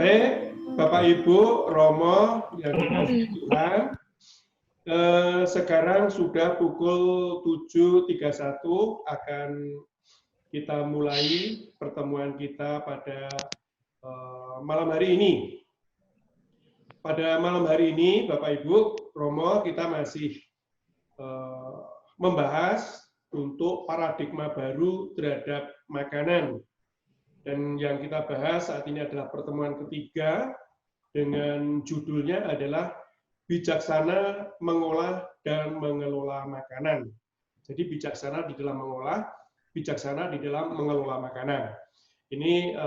Baik, Bapak Ibu, Romo yang dikasihi Tuhan, sekarang sudah pukul 7.31 akan kita mulai pertemuan kita pada malam hari ini. Pada malam hari ini, Bapak Ibu, Romo, kita masih membahas untuk paradigma baru terhadap makanan. Dan yang kita bahas saat ini adalah pertemuan ketiga dengan judulnya adalah bijaksana mengolah dan mengelola makanan. Jadi bijaksana di dalam mengolah, bijaksana di dalam mengelola makanan. Ini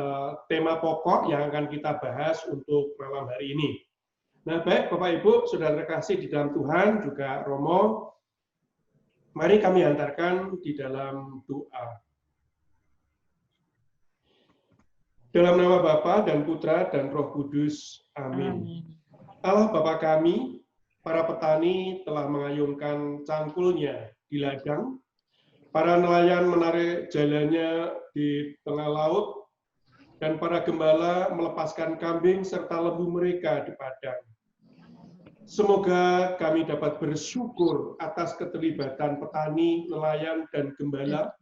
tema pokok yang akan kita bahas untuk malam hari ini. Nah, baik Bapak Ibu, saudara terkasih di dalam Tuhan, juga Romo, mari kami antarkan di dalam doa. Dalam nama Bapa dan Putra dan Roh Kudus. Amin. Allah Bapa kami, para petani telah mengayunkan cangkulnya di ladang, para nelayan menarik jalannya di tengah laut, dan para gembala melepaskan kambing serta lembu mereka di padang. Semoga kami dapat bersyukur atas keterlibatan petani, nelayan, dan gembala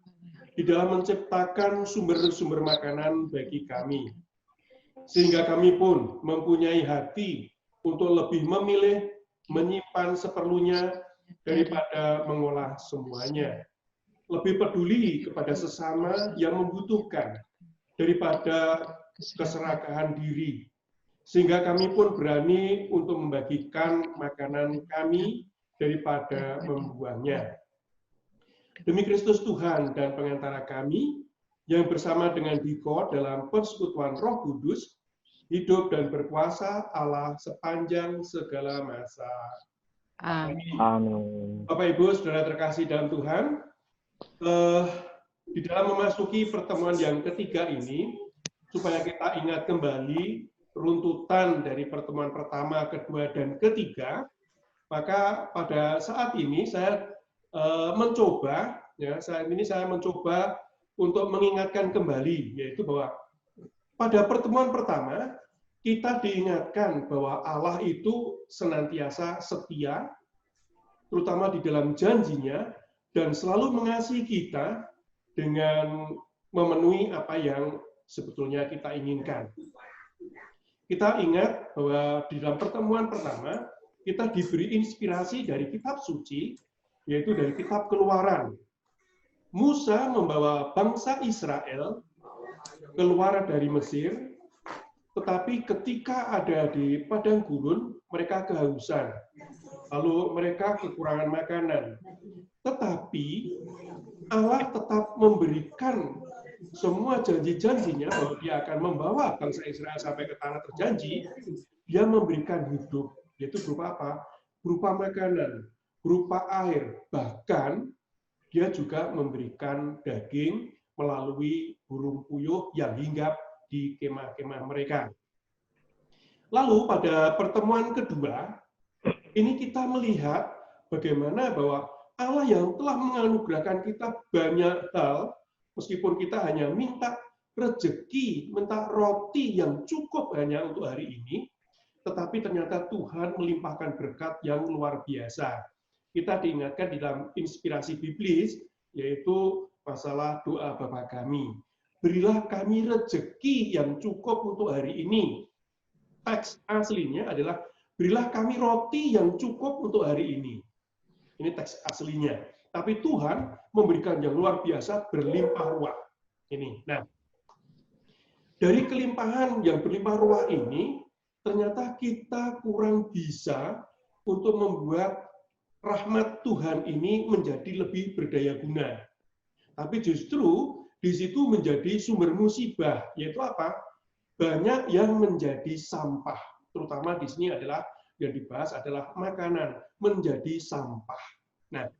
di dalam menciptakan sumber-sumber makanan bagi kami. Sehingga kami pun mempunyai hati untuk lebih memilih menyimpan seperlunya daripada mengolah semuanya. Lebih peduli kepada sesama yang membutuhkan daripada keserakahan diri. Sehingga kami pun berani untuk membagikan makanan kami daripada membuangnya. Demi Kristus Tuhan dan pengantara kami, yang bersama dengan Diko dalam persekutuan Roh Kudus, hidup dan berkuasa Allah sepanjang segala masa. Amin. Bapak Ibu, saudara terkasih dalam Tuhan, di dalam memasuki pertemuan yang ketiga ini, supaya kita ingat kembali runtutan dari pertemuan pertama, kedua, dan ketiga, maka pada saat ini saya mencoba untuk mengingatkan kembali, yaitu bahwa pada pertemuan pertama kita diingatkan bahwa Allah itu senantiasa setia, terutama di dalam janjinya, dan selalu mengasihi kita dengan memenuhi apa yang sebetulnya kita inginkan. Kita ingat bahwa di dalam pertemuan pertama kita diberi inspirasi dari kitab suci, yaitu dari kitab Keluaran. Musa membawa bangsa Israel keluar dari Mesir, tetapi ketika ada di padang gurun, mereka kehausan. Lalu mereka kekurangan makanan. Tetapi Allah tetap memberikan semua janji-janjinya bahwa dia akan membawa bangsa Israel sampai ke tanah terjanji. Dia memberikan hidup, yaitu berupa apa? Berupa makanan, berupa air, bahkan dia juga memberikan daging melalui burung puyuh yang hinggap di kemah-kemah mereka. Lalu pada pertemuan kedua, ini kita melihat bagaimana bahwa Allah yang telah menganugerahkan kita banyak hal, meskipun kita hanya minta rezeki, minta roti yang cukup hanya untuk hari ini, tetapi ternyata Tuhan melimpahkan berkat yang luar biasa. Kita diingatkan di dalam inspirasi biblis, yaitu masalah doa Bapa kami. Berilah kami rezeki yang cukup untuk hari ini. Teks aslinya adalah, berilah kami roti yang cukup untuk hari ini. Ini teks aslinya. Tapi Tuhan memberikan yang luar biasa, berlimpah ruah. Ini. Nah, dari kelimpahan yang berlimpah ruah ini, ternyata kita kurang bisa untuk membuat rahmat Tuhan ini menjadi lebih berdaya guna. Tapi justru di situ menjadi sumber musibah, yaitu apa? Banyak yang menjadi sampah. Terutama di sini adalah yang dibahas adalah makanan menjadi sampah. Nah,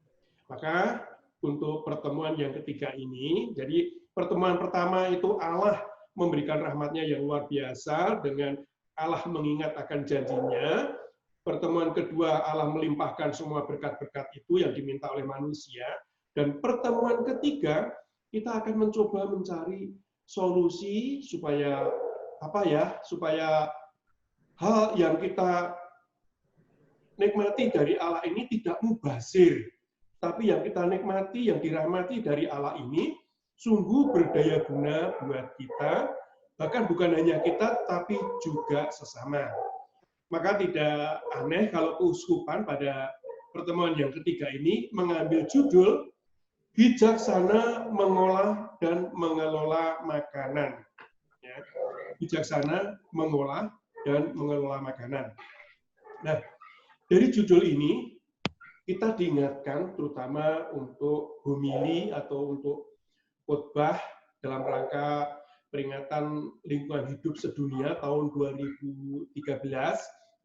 maka untuk pertemuan yang ketiga ini, jadi pertemuan pertama itu Allah memberikan rahmatnya yang luar biasa dengan Allah mengingat akan janjinya. Pertemuan kedua, Allah melimpahkan semua berkat-berkat itu yang diminta oleh manusia. Dan pertemuan ketiga, kita akan mencoba mencari solusi supaya supaya hal yang kita nikmati dari Allah ini tidak mubazir, tapi yang kita nikmati, yang dirahmati dari Allah ini sungguh berdaya guna buat kita, bahkan bukan hanya kita, tapi juga sesama. Maka tidak aneh kalau keuskupan pada pertemuan yang ketiga ini mengambil judul bijaksana mengolah dan mengelola makanan. Ya, bijaksana mengolah dan mengelola makanan. Nah, dari judul ini kita diingatkan terutama untuk homili atau untuk khotbah dalam rangka peringatan lingkungan hidup sedunia tahun 2013,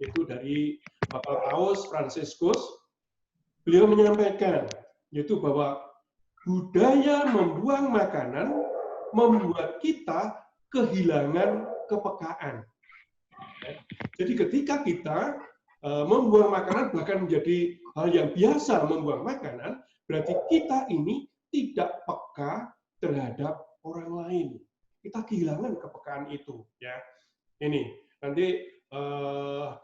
yaitu dari Bapak Paus Fransiskus. Beliau menyampaikan yaitu bahwa budaya membuang makanan membuat kita kehilangan kepekaan. Jadi ketika kita membuang makanan, bahkan menjadi hal yang biasa membuang makanan, berarti kita ini tidak peka terhadap orang lain. Kita kehilangan kepekaan itu. Ya, ini nanti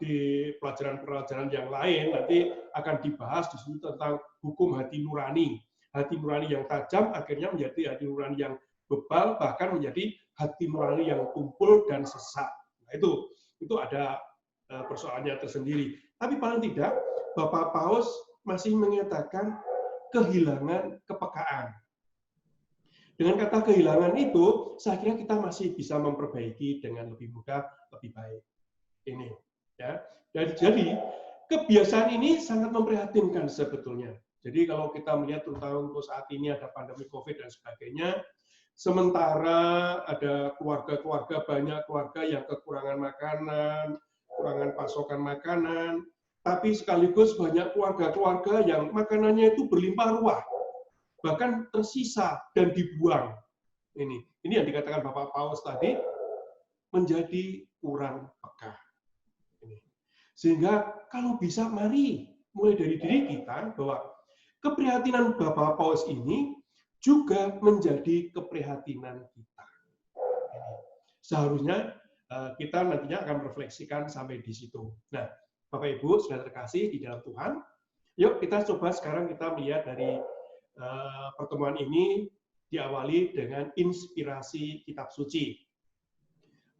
di pelajaran-pelajaran yang lain nanti akan dibahas di sini tentang hukum hati nurani. Hati nurani yang tajam akhirnya menjadi hati nurani yang bebal, bahkan menjadi hati nurani yang tumpul dan sesat. Nah, itu ada persoalannya tersendiri. Tapi paling tidak, Bapak Paus masih menyatakan kehilangan kepekaan. Dengan kata kehilangan itu, saya kira kita masih bisa memperbaiki dengan lebih mudah, lebih baik. Ini, ya. Jadi kebiasaan ini sangat memprihatinkan sebetulnya. Jadi kalau kita melihat terutama untuk saat ini ada pandemi COVID dan sebagainya, sementara ada keluarga-keluarga, banyak keluarga yang kekurangan makanan, kekurangan pasokan makanan, tapi sekaligus banyak keluarga-keluarga yang makanannya itu berlimpah ruah, bahkan tersisa dan dibuang. Ini yang dikatakan Bapak Paus tadi, menjadi kurang peka. Sehingga kalau bisa mari mulai dari diri kita bahwa keprihatinan Bapak Paus ini juga menjadi keprihatinan kita. Seharusnya kita nantinya akan merefleksikan sampai di situ. Nah, Bapak Ibu sudah terkasih di dalam Tuhan, yuk kita coba sekarang kita melihat dari pertemuan ini diawali dengan inspirasi kitab suci.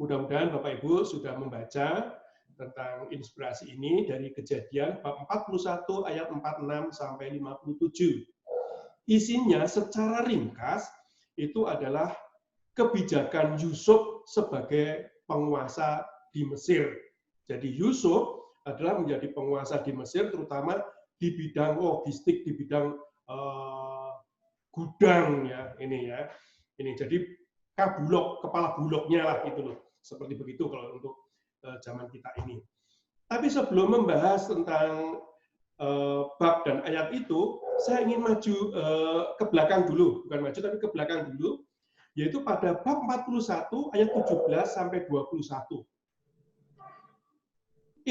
Mudah-mudahan Bapak Ibu sudah membaca tentang inspirasi ini dari Kejadian bab 41 ayat 46 sampai 57. Isinya secara ringkas itu adalah kebijakan Yusuf sebagai penguasa di Mesir. Jadi Yusuf adalah menjadi penguasa di Mesir terutama di bidang logistik, di bidang gudang ya ini ya. Ini jadi kabulok, kepala bulognya lah gitu loh. Seperti begitu kalau untuk zaman kita ini. Tapi sebelum membahas tentang bab dan ayat itu, saya ingin maju ke belakang dulu, bukan maju tapi ke belakang dulu, yaitu pada bab 41 ayat 17 sampai 21.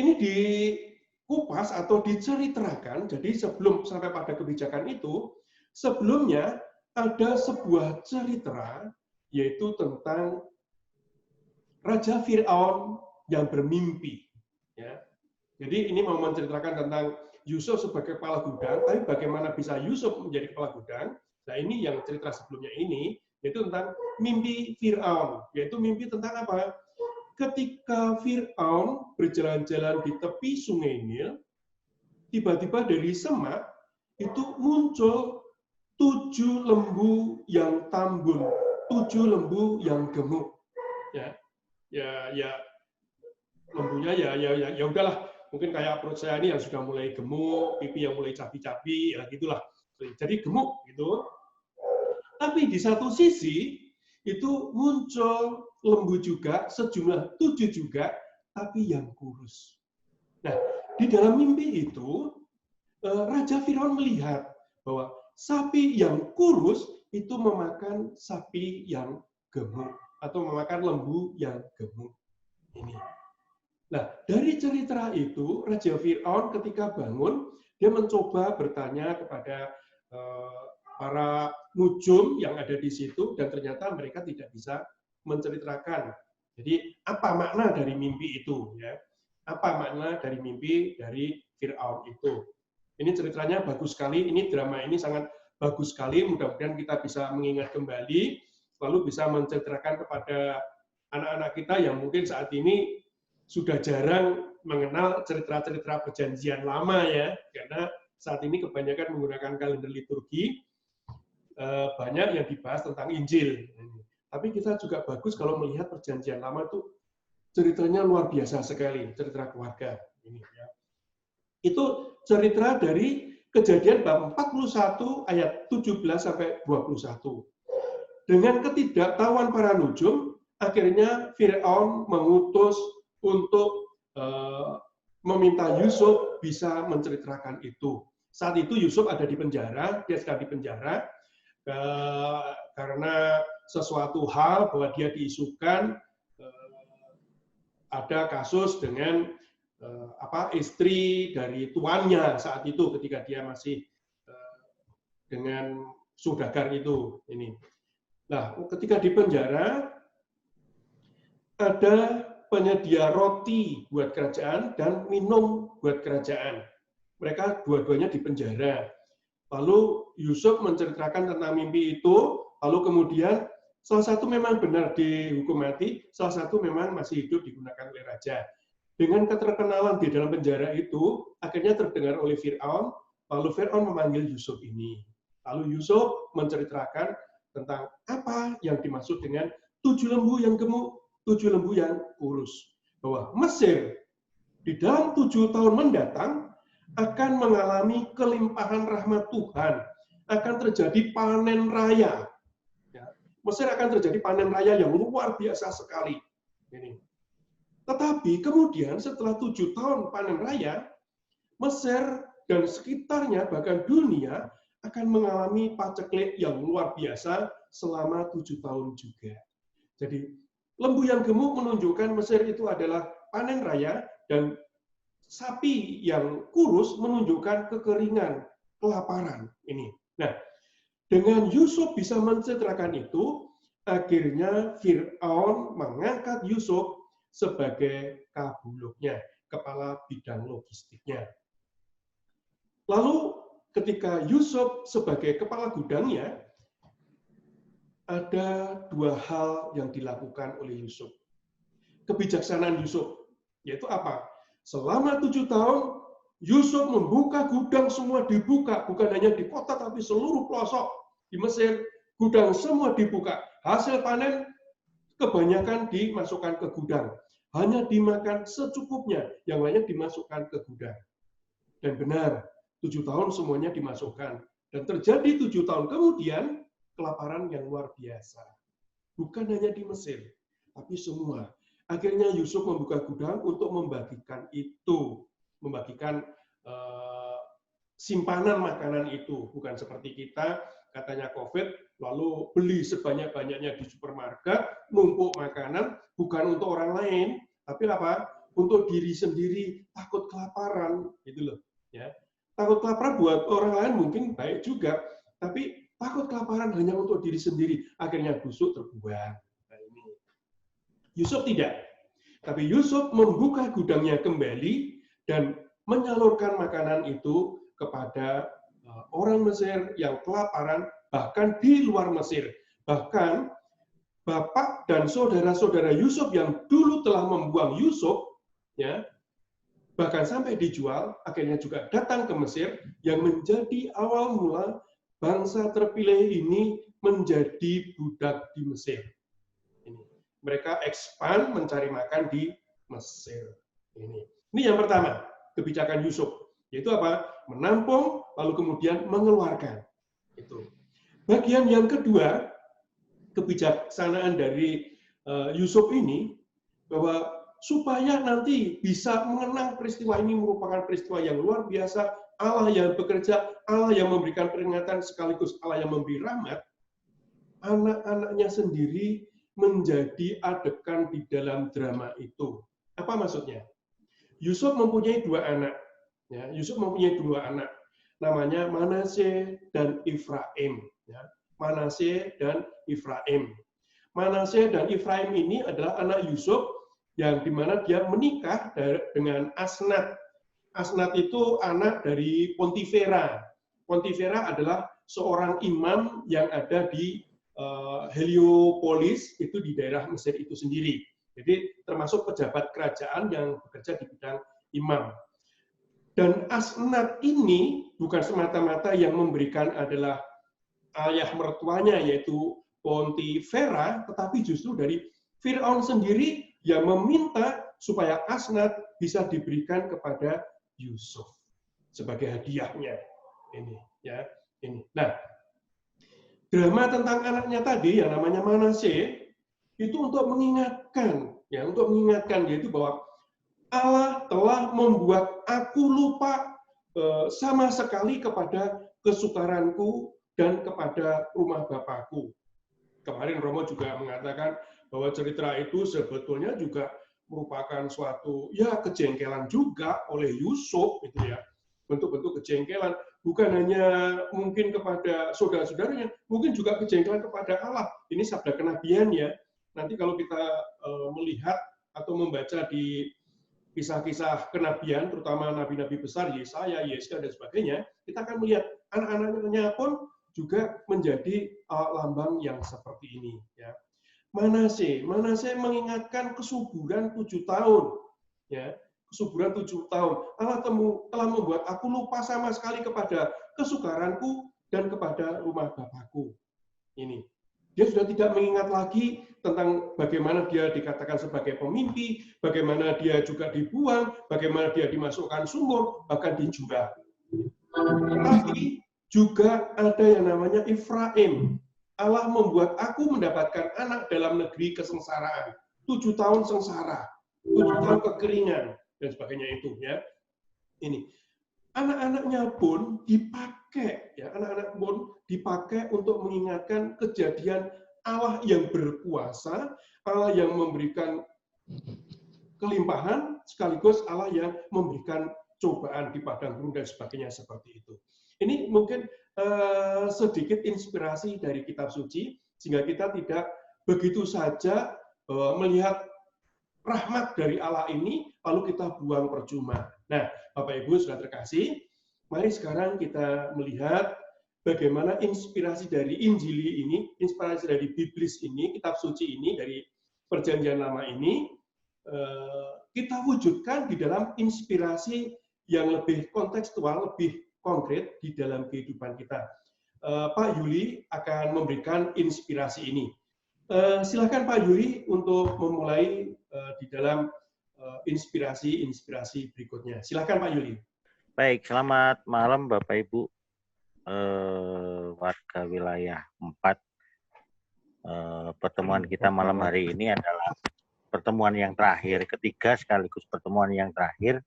Ini dikupas atau diceritakan, jadi sebelum sampai pada kebijakan itu, sebelumnya ada sebuah cerita yaitu tentang Raja Fir'aun yang bermimpi. Ya. Jadi ini mau menceritakan tentang Yusuf sebagai kepala gudang, tapi bagaimana bisa Yusuf menjadi kepala gudang? Nah ini yang cerita sebelumnya ini, yaitu tentang mimpi Fir'aun. Yaitu mimpi tentang apa? Ketika Fir'aun berjalan-jalan di tepi sungai Nil, tiba-tiba dari semak itu muncul 7 lembu yang tambun, 7 lembu yang gemuk. Ya lembunya ya udahlah, mungkin kayak perut saya ini yang sudah mulai gemuk, pipi yang mulai cabi-cabi, ya gitulah. Jadi gemuk gitu. Tapi di satu sisi itu muncul lembu juga, sejumlah 7 juga, tapi yang kurus. Nah, di dalam mimpi itu Raja Firaun melihat bahwa sapi yang kurus itu memakan sapi yang gemuk atau memakan lembu yang gemuk. Ini. Nah, dari cerita itu, Raja Fir'aun ketika bangun, dia mencoba bertanya kepada para nujum yang ada di situ, dan ternyata mereka tidak bisa menceritakan Jadi apa makna dari mimpi itu? Ya, apa makna dari mimpi dari Fir'aun itu? Ini ceritanya bagus sekali. Ini drama ini sangat bagus sekali. Mudah-mudahan kita bisa mengingat kembali, lalu bisa menceritakan kepada anak-anak kita yang mungkin saat ini sudah jarang mengenal cerita-cerita perjanjian lama ya, karena saat ini kebanyakan menggunakan kalender liturgi, banyak yang dibahas tentang Injil. Tapi kita juga bagus kalau melihat perjanjian lama itu ceritanya luar biasa sekali, cerita keluarga. Ini, ya. Itu cerita dari Kejadian bab 41 ayat 17 sampai 21. Dengan ketidaktahuan para nujum, akhirnya Firaun mengutus untuk meminta Yusuf bisa menceritakan itu. Saat itu Yusuf ada di penjara, dia sedang di penjara karena sesuatu hal bahwa dia diisukan ada kasus dengan istri dari tuannya saat itu ketika dia masih dengan saudagar itu. Ini. Nah, ketika di penjara ada penyedia roti buat kerajaan dan minum buat kerajaan. Mereka dua-duanya di penjara. Lalu Yusuf menceritakan tentang mimpi itu, lalu kemudian salah satu memang benar dihukum mati, salah satu memang masih hidup digunakan oleh raja. Dengan keterkenalan di dalam penjara itu, akhirnya terdengar oleh Fir'aun, lalu Fir'aun memanggil Yusuf ini. Lalu Yusuf menceritakan tentang apa yang dimaksud dengan 7 lembu yang gemuk, 7 lembu yang kurus. Bahwa Mesir di dalam 7 tahun mendatang akan mengalami kelimpahan rahmat Tuhan. Akan terjadi panen raya. Mesir akan terjadi panen raya yang luar biasa sekali. Ini. Tetapi kemudian setelah 7 tahun panen raya, Mesir dan sekitarnya, bahkan dunia, akan mengalami paceklik yang luar biasa selama 7 tahun juga. Jadi, lembu yang gemuk menunjukkan Mesir itu adalah panen raya, dan sapi yang kurus menunjukkan kekeringan, kelaparan. Ini. Nah, dengan Yusuf bisa menceritakan itu, akhirnya Fir'aun mengangkat Yusuf sebagai kabuluknya, kepala bidang logistiknya. Lalu ketika Yusuf sebagai kepala gudangnya, ada 2 hal yang dilakukan oleh Yusuf. Kebijaksanaan Yusuf, yaitu apa? Selama 7 tahun, Yusuf membuka gudang, semua dibuka, bukan hanya di kota, tapi seluruh pelosok di Mesir, gudang semua dibuka. Hasil panen kebanyakan dimasukkan ke gudang. Hanya dimakan secukupnya, yang lainnya dimasukkan ke gudang. Dan benar, 7 tahun semuanya dimasukkan. Dan terjadi 7 tahun kemudian, kelaparan yang luar biasa. Bukan hanya di Mesir, tapi semua. Akhirnya Yusuf membuka gudang untuk membagikan itu. Membagikan simpanan makanan itu. Bukan seperti kita, katanya COVID, lalu beli sebanyak-banyaknya di supermarket, numpuk makanan, bukan untuk orang lain, tapi apa? Untuk diri sendiri, takut kelaparan, gitu loh. Ya. Takut kelaparan buat orang lain mungkin baik juga, tapi takut kelaparan hanya untuk diri sendiri, akhirnya busuk terbuang. Nah, ini. Yusuf tidak, tapi Yusuf membuka gudangnya kembali dan menyalurkan makanan itu kepada orang Mesir yang kelaparan, bahkan di luar Mesir. Bahkan bapak dan saudara-saudara Yusuf yang dulu telah membuang Yusuf, ya, bahkan sampai dijual, akhirnya juga datang ke Mesir, yang menjadi awal mula bangsa terpilih ini menjadi budak di Mesir. Mereka expand mencari makan di Mesir. Ini yang pertama, kebijakan Yusuf. Yaitu apa? Menampung, lalu kemudian mengeluarkan. Itu. Bagian yang kedua, kebijaksanaan dari Yusuf ini, bahwa supaya nanti bisa mengenang peristiwa ini merupakan peristiwa yang luar biasa, Allah yang bekerja, Allah yang memberikan peringatan sekaligus Allah yang memberi rahmat, anak-anaknya sendiri menjadi adegan di dalam drama itu. Apa maksudnya? Yusuf mempunyai 2 anak. Ya, Yusuf mempunyai 2 anak. Namanya Manasye dan Efraim. Ya, Manasye dan Efraim. Manasye dan Efraim ini adalah anak Yusuf yang dimana dia menikah dengan Asnat. Asnat itu anak dari Pontifera. Pontifera adalah seorang imam yang ada di Heliopolis, itu di daerah Mesir itu sendiri. Jadi termasuk pejabat kerajaan yang bekerja di bidang imam. Dan Asnat ini bukan semata-mata yang memberikan adalah ayah mertuanya, yaitu Pontifera, tetapi justru dari Fir'aun sendiri yang meminta supaya Asnat bisa diberikan kepada Yusuf sebagai hadiahnya. Ini, ya, ini. Nah, drama tentang anaknya tadi yang namanya Manasye itu untuk mengingatkan, ya, untuk mengingatkan yaitu bahwa Allah telah membuat aku lupa sama sekali kepada kesukaranku dan kepada rumah Bapakku. Kemarin Romo juga mengatakan bahwa cerita itu sebetulnya juga merupakan suatu ya kejengkelan juga oleh Yusuf, itu ya, bentuk-bentuk kejengkelan, bukan hanya mungkin kepada saudara-saudaranya, mungkin juga kejengkelan kepada Allah. Ini sabda kenabian ya. Nanti kalau kita melihat atau membaca di kisah-kisah kenabian, terutama nabi-nabi besar, Yesaya, Yesaya, dan sebagainya, kita akan melihat anak-anaknya pun juga menjadi lambang yang seperti ini. Ya. Manasye mengingatkan kesuburan 7 tahun. Ya, kesuburan 7 tahun. Allah telah membuat aku lupa sama sekali kepada kesukaranku dan kepada rumah Bapakku. Ini. Dia sudah tidak mengingat lagi tentang bagaimana dia dikatakan sebagai pemimpi, bagaimana dia juga dibuang, bagaimana dia dimasukkan sumur, bahkan dijual. Tapi juga ada yang namanya Efraim. Allah membuat aku mendapatkan anak dalam negeri kesengsaraan. 7 tahun sengsara, 7 tahun kekeringan, dan sebagainya itu. Ya. Ini. Anak-anaknya pun dipakai, ya, anak-anak pun dipakai untuk mengingatkan kejadian Allah yang berkuasa, Allah yang memberikan kelimpahan, sekaligus Allah yang memberikan cobaan di padang gurun dan sebagainya seperti itu. Ini mungkin sedikit inspirasi dari kitab suci, sehingga kita tidak begitu saja melihat rahmat dari Allah ini, lalu kita buang percuma. Nah, Bapak Ibu sudah terkasih, mari sekarang kita melihat bagaimana inspirasi dari Injili ini, inspirasi dari Biblis ini, kitab suci ini, dari Perjanjian Lama ini, kita wujudkan di dalam inspirasi yang lebih kontekstual, lebih konkret di dalam kehidupan kita. Pak Yuli akan memberikan inspirasi ini. Silakan Pak Yuli untuk memulai di dalam inspirasi berikutnya. Silakan Pak Yuli. Baik, selamat malam Bapak Ibu warga wilayah 4. Pertemuan kita malam hari ini adalah pertemuan yang terakhir, ketiga sekaligus pertemuan yang terakhir,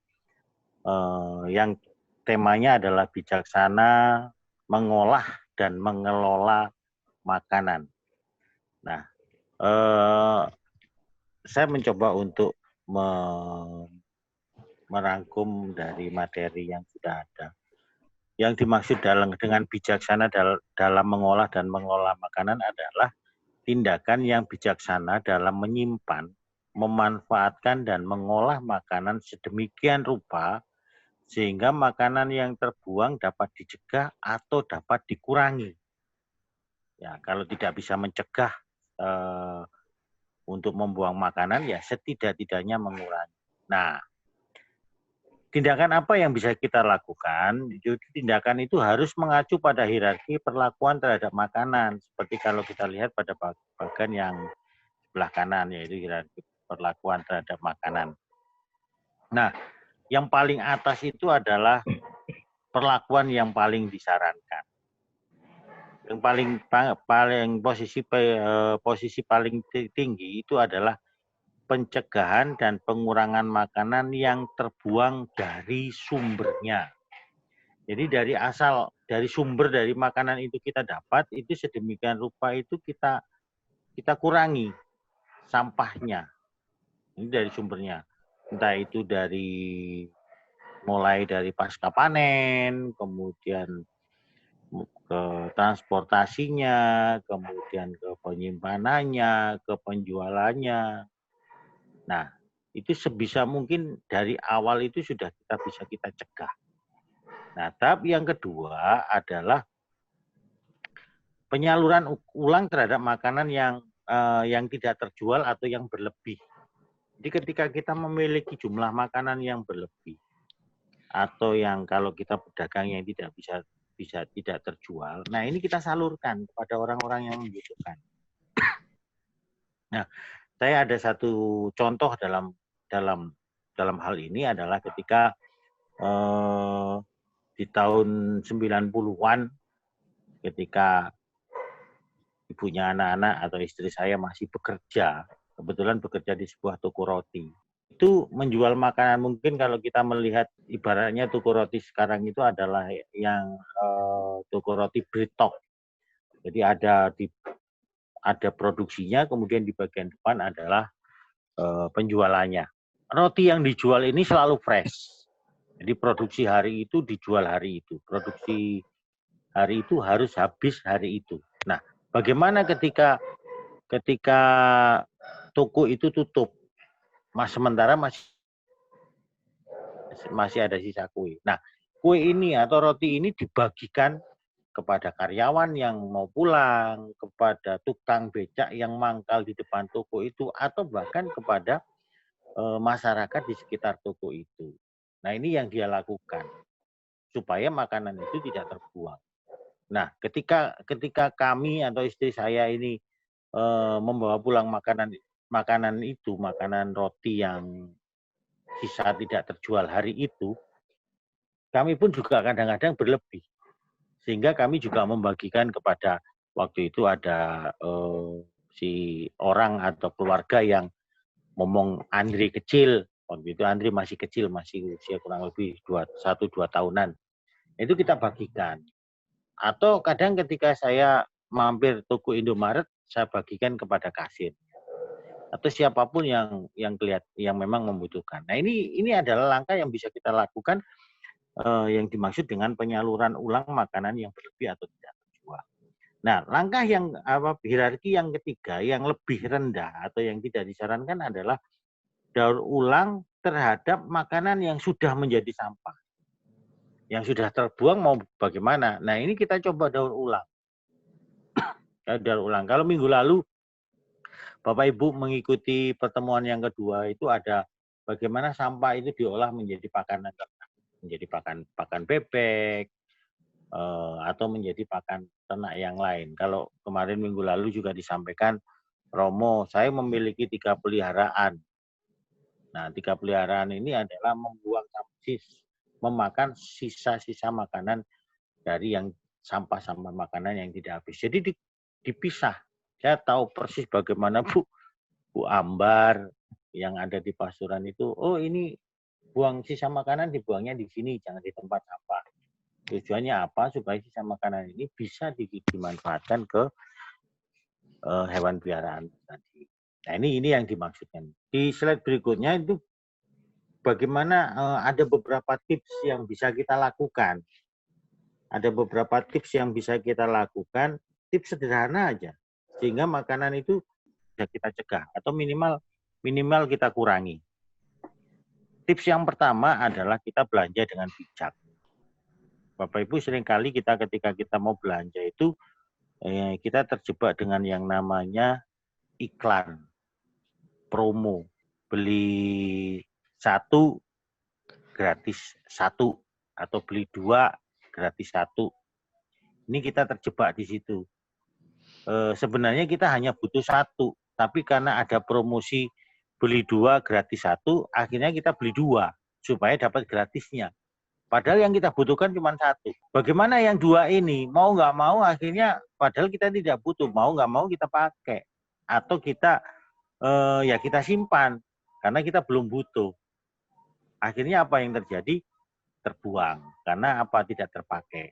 yang temanya adalah bijaksana mengolah dan mengelola makanan. Nah, saya mencoba untuk merangkum dari materi yang sudah ada. Yang dimaksud dengan bijaksana dalam mengolah dan mengelola makanan adalah tindakan yang bijaksana dalam menyimpan, memanfaatkan, dan mengolah makanan sedemikian rupa sehingga makanan yang terbuang dapat dicegah atau dapat dikurangi. Ya, kalau tidak bisa mencegah untuk membuang makanan, ya setidak-tidaknya mengurangi. Nah, tindakan apa yang bisa kita lakukan? Tindakan itu harus mengacu pada hierarki perlakuan terhadap makanan. Seperti kalau kita lihat pada bagian yang sebelah kanan, yaitu hierarki perlakuan terhadap makanan. Nah, yang paling atas itu adalah perlakuan yang paling disarankan. Yang paling posisi paling tinggi itu adalah pencegahan dan pengurangan makanan yang terbuang dari sumbernya. Jadi dari sumber dari makanan itu kita dapat, itu sedemikian rupa itu kita kurangi sampahnya. Ini dari sumbernya. Entah itu mulai dari pasca panen, kemudian ke transportasinya, kemudian ke penyimpanannya, ke penjualannya. Nah, itu sebisa mungkin dari awal itu sudah bisa kita cegah. Nah, tahap yang kedua adalah penyaluran ulang terhadap makanan yang tidak terjual atau yang berlebih. Jadi ketika kita memiliki jumlah makanan yang berlebih atau yang kalau kita pedagang yang bisa tidak terjual, nah ini kita salurkan kepada orang-orang yang membutuhkan. Nah, saya ada satu contoh dalam hal ini adalah ketika di tahun 90-an ketika ibunya anak-anak atau istri saya masih bekerja, kebetulan bekerja di sebuah toko roti. Itu menjual makanan, mungkin kalau kita melihat ibaratnya toko roti sekarang itu adalah yang toko roti Britok. Jadi ada produksinya, kemudian di bagian depan adalah penjualannya. Roti yang dijual ini selalu fresh. Jadi produksi hari itu dijual hari itu. Produksi hari itu harus habis hari itu. Nah, bagaimana ketika toko itu tutup, sementara masih ada sisa kue. Nah, kue ini atau roti ini dibagikan kepada karyawan yang mau pulang, kepada tukang becak yang mangkal di depan toko itu, atau bahkan kepada masyarakat di sekitar toko itu. Nah, ini yang dia lakukan supaya makanan itu tidak terbuang. Nah, ketika kami atau istri saya ini membawa pulang makanan roti yang sisa tidak terjual hari itu, kami pun juga kadang-kadang berlebih. Sehingga kami juga membagikan kepada, waktu itu ada si orang atau keluarga yang ngomong Andri kecil, waktu itu Andri masih kecil, masih usia kurang lebih 1-2 tahunan. Itu kita bagikan. Atau kadang ketika saya mampir toko Indomaret, saya bagikan kepada kasir atau siapapun yang memang membutuhkan. Nah, ini adalah langkah yang bisa kita lakukan yang dimaksud dengan penyaluran ulang makanan yang berlebih atau tidak terjual. Nah, langkah yang hierarki yang ketiga yang lebih rendah atau yang tidak disarankan adalah daur ulang terhadap makanan yang sudah menjadi sampah. Yang sudah terbuang mau bagaimana? Nah, ini kita coba daur ulang. Daur ulang. Kalau minggu lalu Bapak Ibu mengikuti pertemuan yang kedua itu ada bagaimana sampah itu diolah menjadi pakan ternak, menjadi pakan bebek atau menjadi pakan ternak yang lain. Kalau kemarin minggu lalu juga disampaikan, Romo, saya memiliki 3 peliharaan. Nah, 3 peliharaan ini adalah memakan sisa-sisa makanan dari yang sampah-sampah makanan yang tidak habis. Jadi dipisah. Saya tahu persis bagaimana Bu Ambar yang ada di Pasuruan itu, oh ini buang sisa makanan dibuangnya di sini, jangan di tempat sampah. Tujuannya apa? Supaya sisa makanan ini bisa dimanfaatkan ke hewan peliharaan tadi. Nah, ini yang dimaksudkan. Di slide berikutnya itu bagaimana ada beberapa tips yang bisa kita lakukan. Ada beberapa tips yang bisa kita lakukan, tips sederhana aja. Sehingga makanan itu bisa kita cegah atau minimal kita kurangi. Tips yang pertama adalah kita belanja dengan bijak. Bapak Ibu seringkali ketika kita mau belanja itu kita terjebak dengan yang namanya iklan, promo, beli 1 gratis 1 atau beli 2 gratis 1. Ini kita terjebak di situ. Sebenarnya kita hanya butuh 1, tapi karena ada promosi beli 2 gratis 1, akhirnya kita beli 2 supaya dapat gratisnya. Padahal yang kita butuhkan cuma 1. Bagaimana yang 2 ini? Mau nggak mau akhirnya padahal kita tidak butuh, mau nggak mau kita pakai. Atau kita kita simpan karena kita belum butuh. Akhirnya apa yang terjadi? Terbuang karena apa? Tidak terpakai.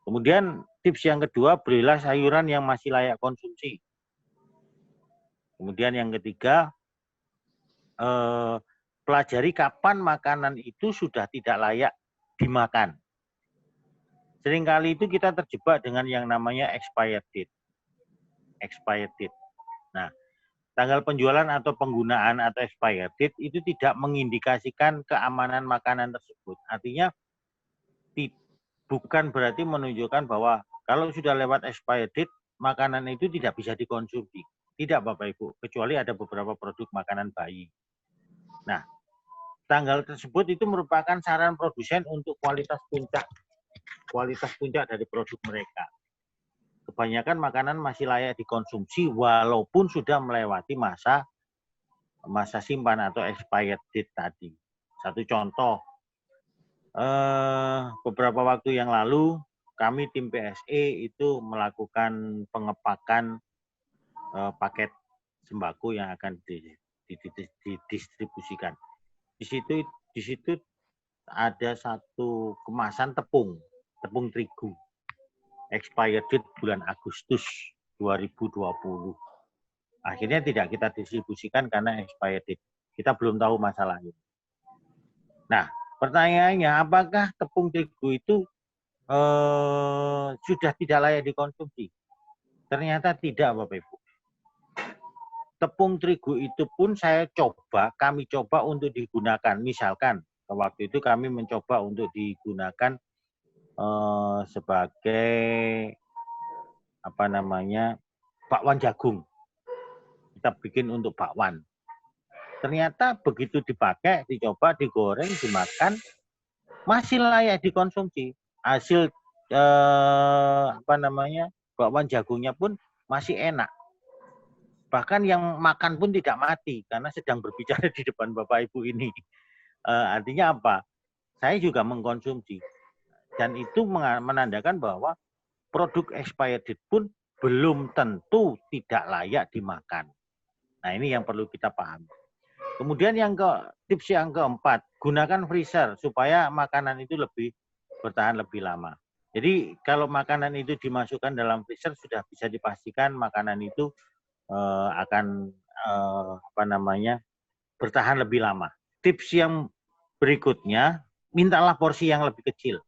Kemudian tips yang kedua, belilah sayuran yang masih layak konsumsi. Kemudian yang ketiga, pelajari kapan makanan itu sudah tidak layak dimakan. seringkali itu kita terjebak dengan yang namanya expired date. Expired date. Nah, tanggal penjualan atau penggunaan atau expired date itu tidak mengindikasikan keamanan makanan tersebut. Artinya bukan berarti menunjukkan bahwa kalau sudah lewat expired date, makanan itu tidak bisa dikonsumsi. Tidak Bapak Ibu, kecuali ada beberapa produk makanan bayi. Nah, tanggal tersebut itu merupakan saran produsen untuk kualitas puncak dari produk mereka. Kebanyakan makanan masih layak dikonsumsi walaupun sudah melewati masa simpan atau expired date tadi. Satu contoh, beberapa waktu yang lalu kami tim PSE itu melakukan pengepakan paket sembako yang akan didistribusikan. Di situ ada satu kemasan tepung terigu, expired date bulan Agustus 2020. Akhirnya tidak kita distribusikan karena expired date. Kita belum tahu masalahnya. Nah, pertanyaannya, apakah tepung terigu itu sudah tidak layak dikonsumsi? Ternyata tidak, Bapak Ibu. Tepung terigu itu pun kami coba untuk digunakan. Misalkan, waktu itu kami mencoba untuk digunakan sebagai bakwan jagung. Kita bikin untuk bakwan. Ternyata begitu dipakai, dicoba, digoreng, dimakan, masih layak dikonsumsi. Hasil bakwan jagungnya pun masih enak. Bahkan yang makan pun tidak mati karena sedang berbicara di depan Bapak Ibu ini. Artinya apa? Saya juga mengkonsumsi. Dan itu menandakan bahwa produk expired date pun belum tentu tidak layak dimakan. Nah, ini yang perlu kita pahami. Kemudian tips yang keempat, gunakan freezer supaya makanan itu bertahan lebih lama. Jadi kalau makanan itu dimasukkan dalam freezer sudah bisa dipastikan makanan itu akan bertahan lebih lama. Tips yang berikutnya, mintalah porsi yang lebih kecil.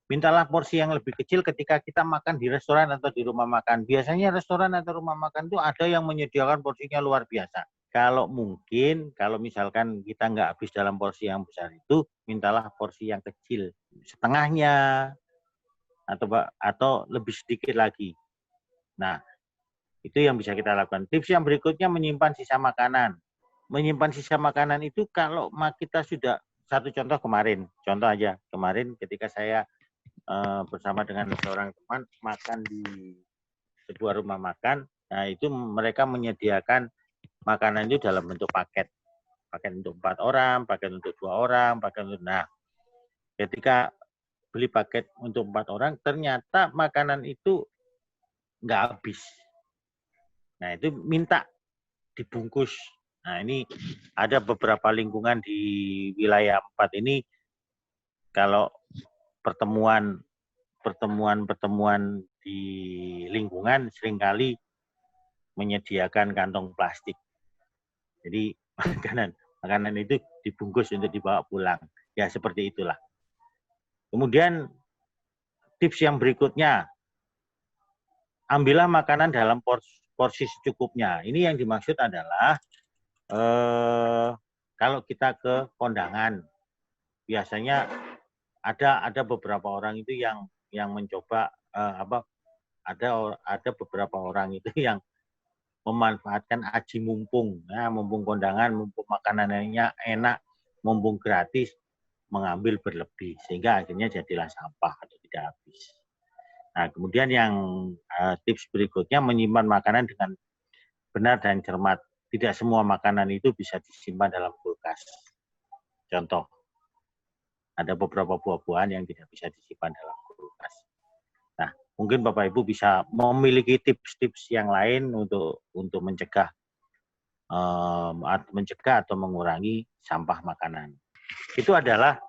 Mintalah porsi yang lebih kecil ketika kita makan di restoran atau di rumah makan. Biasanya restoran atau rumah makan itu ada yang menyediakan porsinya luar biasa. Kalau misalkan kita nggak habis dalam porsi yang besar itu, mintalah porsi yang kecil, setengahnya atau lebih sedikit lagi. Nah, itu yang bisa kita lakukan. Tips yang berikutnya, menyimpan sisa makanan. Menyimpan sisa makanan itu kalau kita sudah, satu contoh kemarin ketika saya bersama dengan seorang teman makan di sebuah rumah makan, nah itu mereka menyediakan makanan itu dalam bentuk paket untuk 4 orang, paket untuk 2 orang, ketika beli paket untuk 4 orang, ternyata makanan itu nggak habis. Nah, itu minta dibungkus. Nah, ini ada beberapa lingkungan di wilayah 4 ini, kalau pertemuan di lingkungan seringkali menyediakan kantong plastik. Jadi makanan itu dibungkus untuk dibawa pulang. Ya, seperti itulah. Kemudian tips yang berikutnya, ambillah makanan dalam porsi secukupnya. Ini yang dimaksud adalah kalau kita ke kondangan, biasanya ada beberapa orang itu yang mencoba ada beberapa orang itu yang memanfaatkan aji mumpung, ya, mumpung kondangan, mumpung makanannya enak, mumpung gratis, mengambil berlebih sehingga akhirnya jadilah sampah atau tidak habis. Nah, kemudian yang tips berikutnya, menyimpan makanan dengan benar dan cermat. Tidak semua makanan itu bisa disimpan dalam kulkas. Contoh, ada beberapa buah-buahan yang tidak bisa disimpan dalam kulkas. Nah, mungkin Bapak Ibu bisa memiliki tips-tips yang lain untuk mencegah atau mengurangi sampah makanan. Itu adalah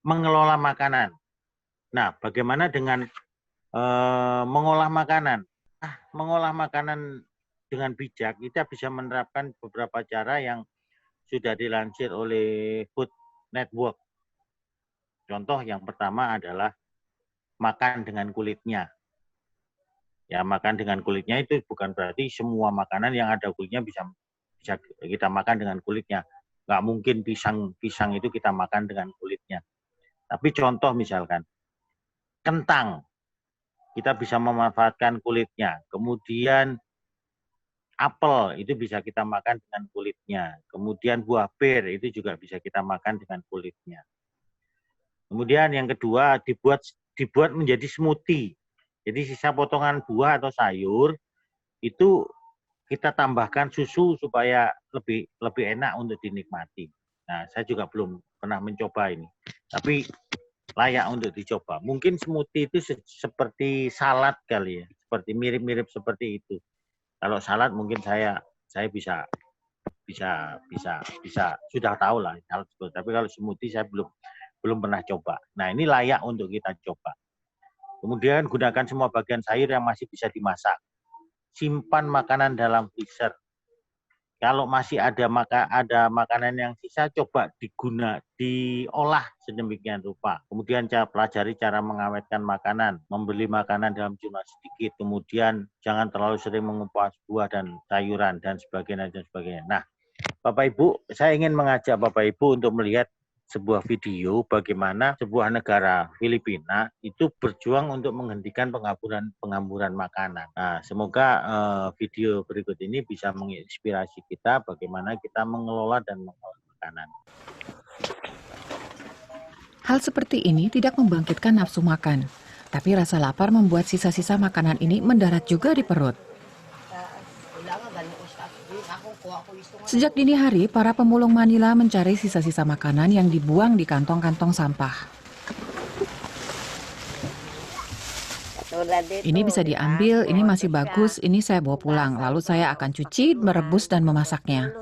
mengelola makanan. Nah, bagaimana dengan mengolah makanan? Mengolah makanan dengan bijak, kita bisa menerapkan beberapa cara yang sudah dilansir oleh Food Network. Contoh yang pertama adalah makan dengan kulitnya. Ya, makan dengan kulitnya itu bukan berarti semua makanan yang ada kulitnya bisa kita makan dengan kulitnya. Nggak mungkin pisang itu kita makan dengan kulitnya. Tapi contoh misalkan, kentang, kita bisa memanfaatkan kulitnya. Kemudian apel itu bisa kita makan dengan kulitnya. Kemudian buah pir itu juga bisa kita makan dengan kulitnya. Kemudian yang kedua dibuat menjadi smoothie. Jadi sisa potongan buah atau sayur itu kita tambahkan susu supaya lebih enak untuk dinikmati. Nah, saya juga belum pernah mencoba ini. Tapi layak untuk dicoba. Mungkin smoothie itu seperti salad kali ya, seperti mirip-mirip seperti itu. Kalau salad mungkin saya bisa sudah tahu lah salad. Tapi kalau smoothie saya belum pernah coba. Nah, ini layak untuk kita coba. Kemudian gunakan semua bagian sayur yang masih bisa dimasak. Simpan makanan dalam freezer. Kalau masih ada makanan yang sisa, coba diolah sedemikian rupa. Kemudian pelajari cara mengawetkan makanan, membeli makanan dalam jumlah sedikit. Kemudian jangan terlalu sering mengupas buah dan sayuran dan sebagainya. Nah, Bapak Ibu, saya ingin mengajak Bapak Ibu untuk melihat sebuah video bagaimana sebuah negara Filipina itu berjuang untuk menghentikan penghamburan makanan. Nah, semoga video berikut ini bisa menginspirasi kita bagaimana kita mengelola dan mengolah makanan. Hal seperti ini tidak membangkitkan nafsu makan, tapi rasa lapar membuat sisa-sisa makanan ini mendarat juga di perut. Sejak dini hari, para pemulung Manila mencari sisa-sisa makanan yang dibuang di kantong-kantong sampah. Ini bisa diambil, ini masih bagus, ini saya bawa pulang. Lalu saya akan cuci, merebus, dan memasaknya.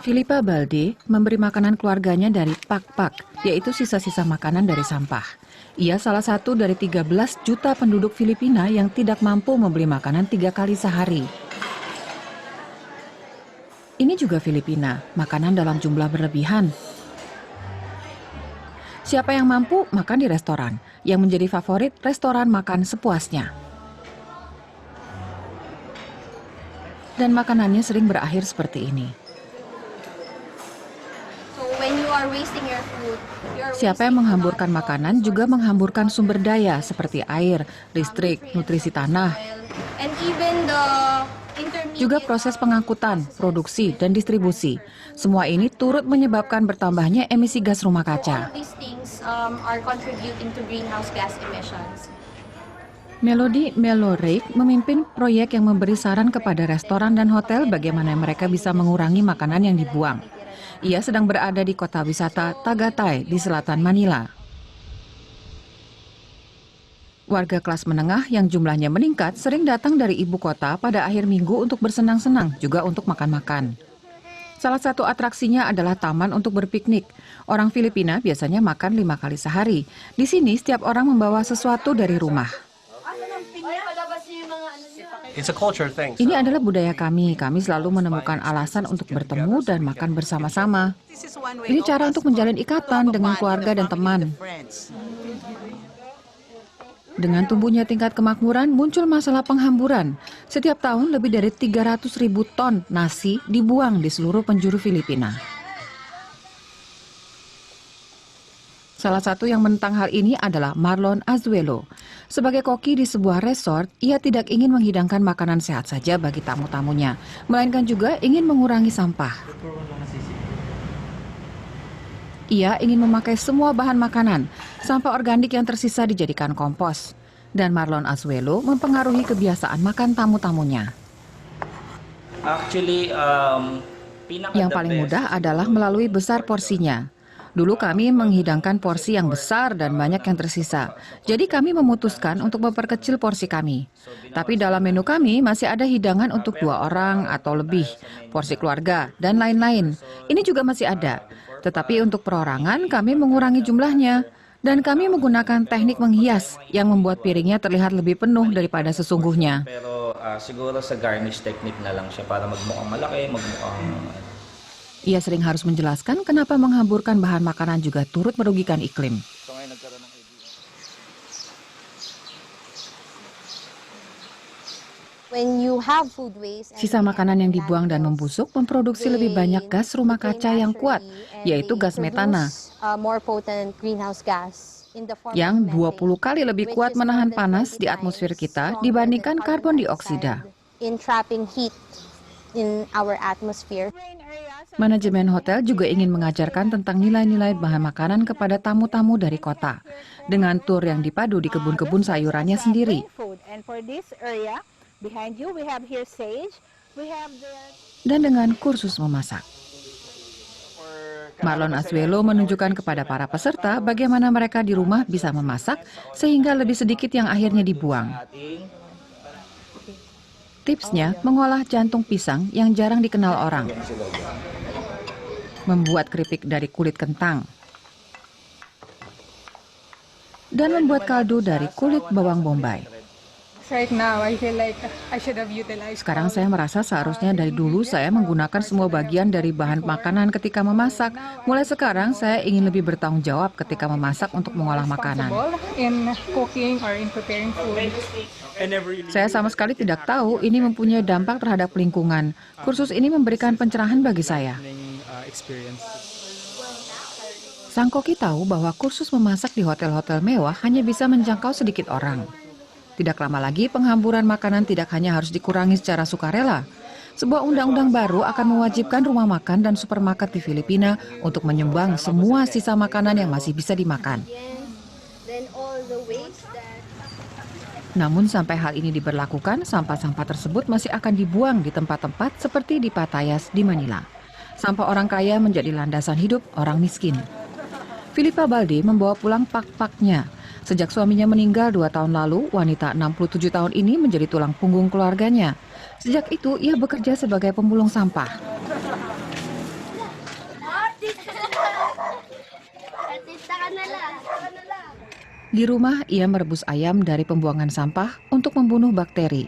Filipa Balde memberi makanan keluarganya dari pak-pak, yaitu sisa-sisa makanan dari sampah. Ia salah satu dari 13 juta penduduk Filipina yang tidak mampu membeli makanan 3 kali sehari. Ini juga Filipina, makanan dalam jumlah berlebihan. Siapa yang mampu makan di restoran, yang menjadi favorit restoran makan sepuasnya. Dan makanannya sering berakhir seperti ini. Siapa yang menghamburkan makanan juga menghamburkan sumber daya seperti air, listrik, nutrisi tanah, juga proses pengangkutan, produksi, dan distribusi. Semua ini turut menyebabkan bertambahnya emisi gas rumah kaca. Melody Melorek memimpin proyek yang memberi saran kepada restoran dan hotel bagaimana mereka bisa mengurangi makanan yang dibuang. Ia sedang berada di kota wisata Tagaytay di selatan Manila. Warga kelas menengah yang jumlahnya meningkat sering datang dari ibu kota pada akhir minggu untuk bersenang-senang, juga untuk makan-makan. Salah satu atraksinya adalah taman untuk berpiknik. Orang Filipina biasanya makan 5 kali sehari. Di sini setiap orang membawa sesuatu dari rumah. Ini adalah budaya kami. Kami selalu menemukan alasan untuk bertemu dan makan bersama-sama. Ini cara untuk menjalin ikatan dengan keluarga dan teman. Dengan tumbuhnya tingkat kemakmuran, muncul masalah penghamburan. Setiap tahun lebih dari 300.000 ton nasi dibuang di seluruh penjuru Filipina. Salah satu yang menentang hal ini adalah Marlon Azuelo. Sebagai koki di sebuah resort, ia tidak ingin menghidangkan makanan sehat saja bagi tamu-tamunya, melainkan juga ingin mengurangi sampah. Ia ingin memakai semua bahan makanan, sampah organik yang tersisa dijadikan kompos. Dan Marlon Azuelo mempengaruhi kebiasaan makan tamu-tamunya. Yang paling mudah adalah melalui besar porsinya. Dulu kami menghidangkan porsi yang besar dan banyak yang tersisa. Jadi kami memutuskan untuk memperkecil porsi kami. Tapi dalam menu kami masih ada hidangan untuk 2 orang atau lebih, porsi keluarga, dan lain-lain. Ini juga masih ada. Tetapi untuk perorangan kami mengurangi jumlahnya. Dan kami menggunakan teknik menghias yang membuat piringnya terlihat lebih penuh daripada sesungguhnya. Pero siguro sa garnish technique na lang siya para magmukhang malaki, magmukhang Ia sering harus menjelaskan kenapa menghamburkan bahan makanan juga turut merugikan iklim. Sisa makanan yang dibuang dan membusuk memproduksi lebih banyak gas rumah kaca yang kuat, yaitu gas metana, yang 20 kali lebih kuat menahan panas di atmosfer kita dibandingkan karbon dioksida. Manajemen hotel juga ingin mengajarkan tentang nilai-nilai bahan makanan kepada tamu-tamu dari kota, dengan tur yang dipadu di kebun-kebun sayurannya sendiri. Dan dengan kursus memasak. Marlon Azuelo menunjukkan kepada para peserta bagaimana mereka di rumah bisa memasak sehingga lebih sedikit yang akhirnya dibuang. Tipsnya, mengolah jantung pisang yang jarang dikenal orang. Membuat keripik dari kulit kentang. Dan membuat kaldu dari kulit bawang bombay. Sekarang saya merasa seharusnya dari dulu saya menggunakan semua bagian dari bahan makanan ketika memasak. Mulai sekarang saya ingin lebih bertanggung jawab ketika memasak untuk mengolah makanan. Saya sama sekali tidak tahu ini mempunyai dampak terhadap lingkungan. Kursus ini memberikan pencerahan bagi saya. Sang koki tahu bahwa kursus memasak di hotel-hotel mewah hanya bisa menjangkau sedikit orang. Tidak lama lagi, penghamburan makanan tidak hanya harus dikurangi secara sukarela. Sebuah undang-undang baru akan mewajibkan rumah makan dan supermarket di Filipina untuk menyumbang semua sisa makanan yang masih bisa dimakan. Namun sampai hal ini diberlakukan, sampah-sampah tersebut masih akan dibuang di tempat-tempat seperti di Patayas di Manila. Sampah orang kaya menjadi landasan hidup orang miskin. Filipa Balde membawa pulang pak-paknya. Sejak suaminya meninggal 2 tahun lalu, wanita 67 tahun ini menjadi tulang punggung keluarganya. Sejak itu, ia bekerja sebagai pemulung sampah. Di rumah, ia merebus ayam dari pembuangan sampah untuk membunuh bakteri.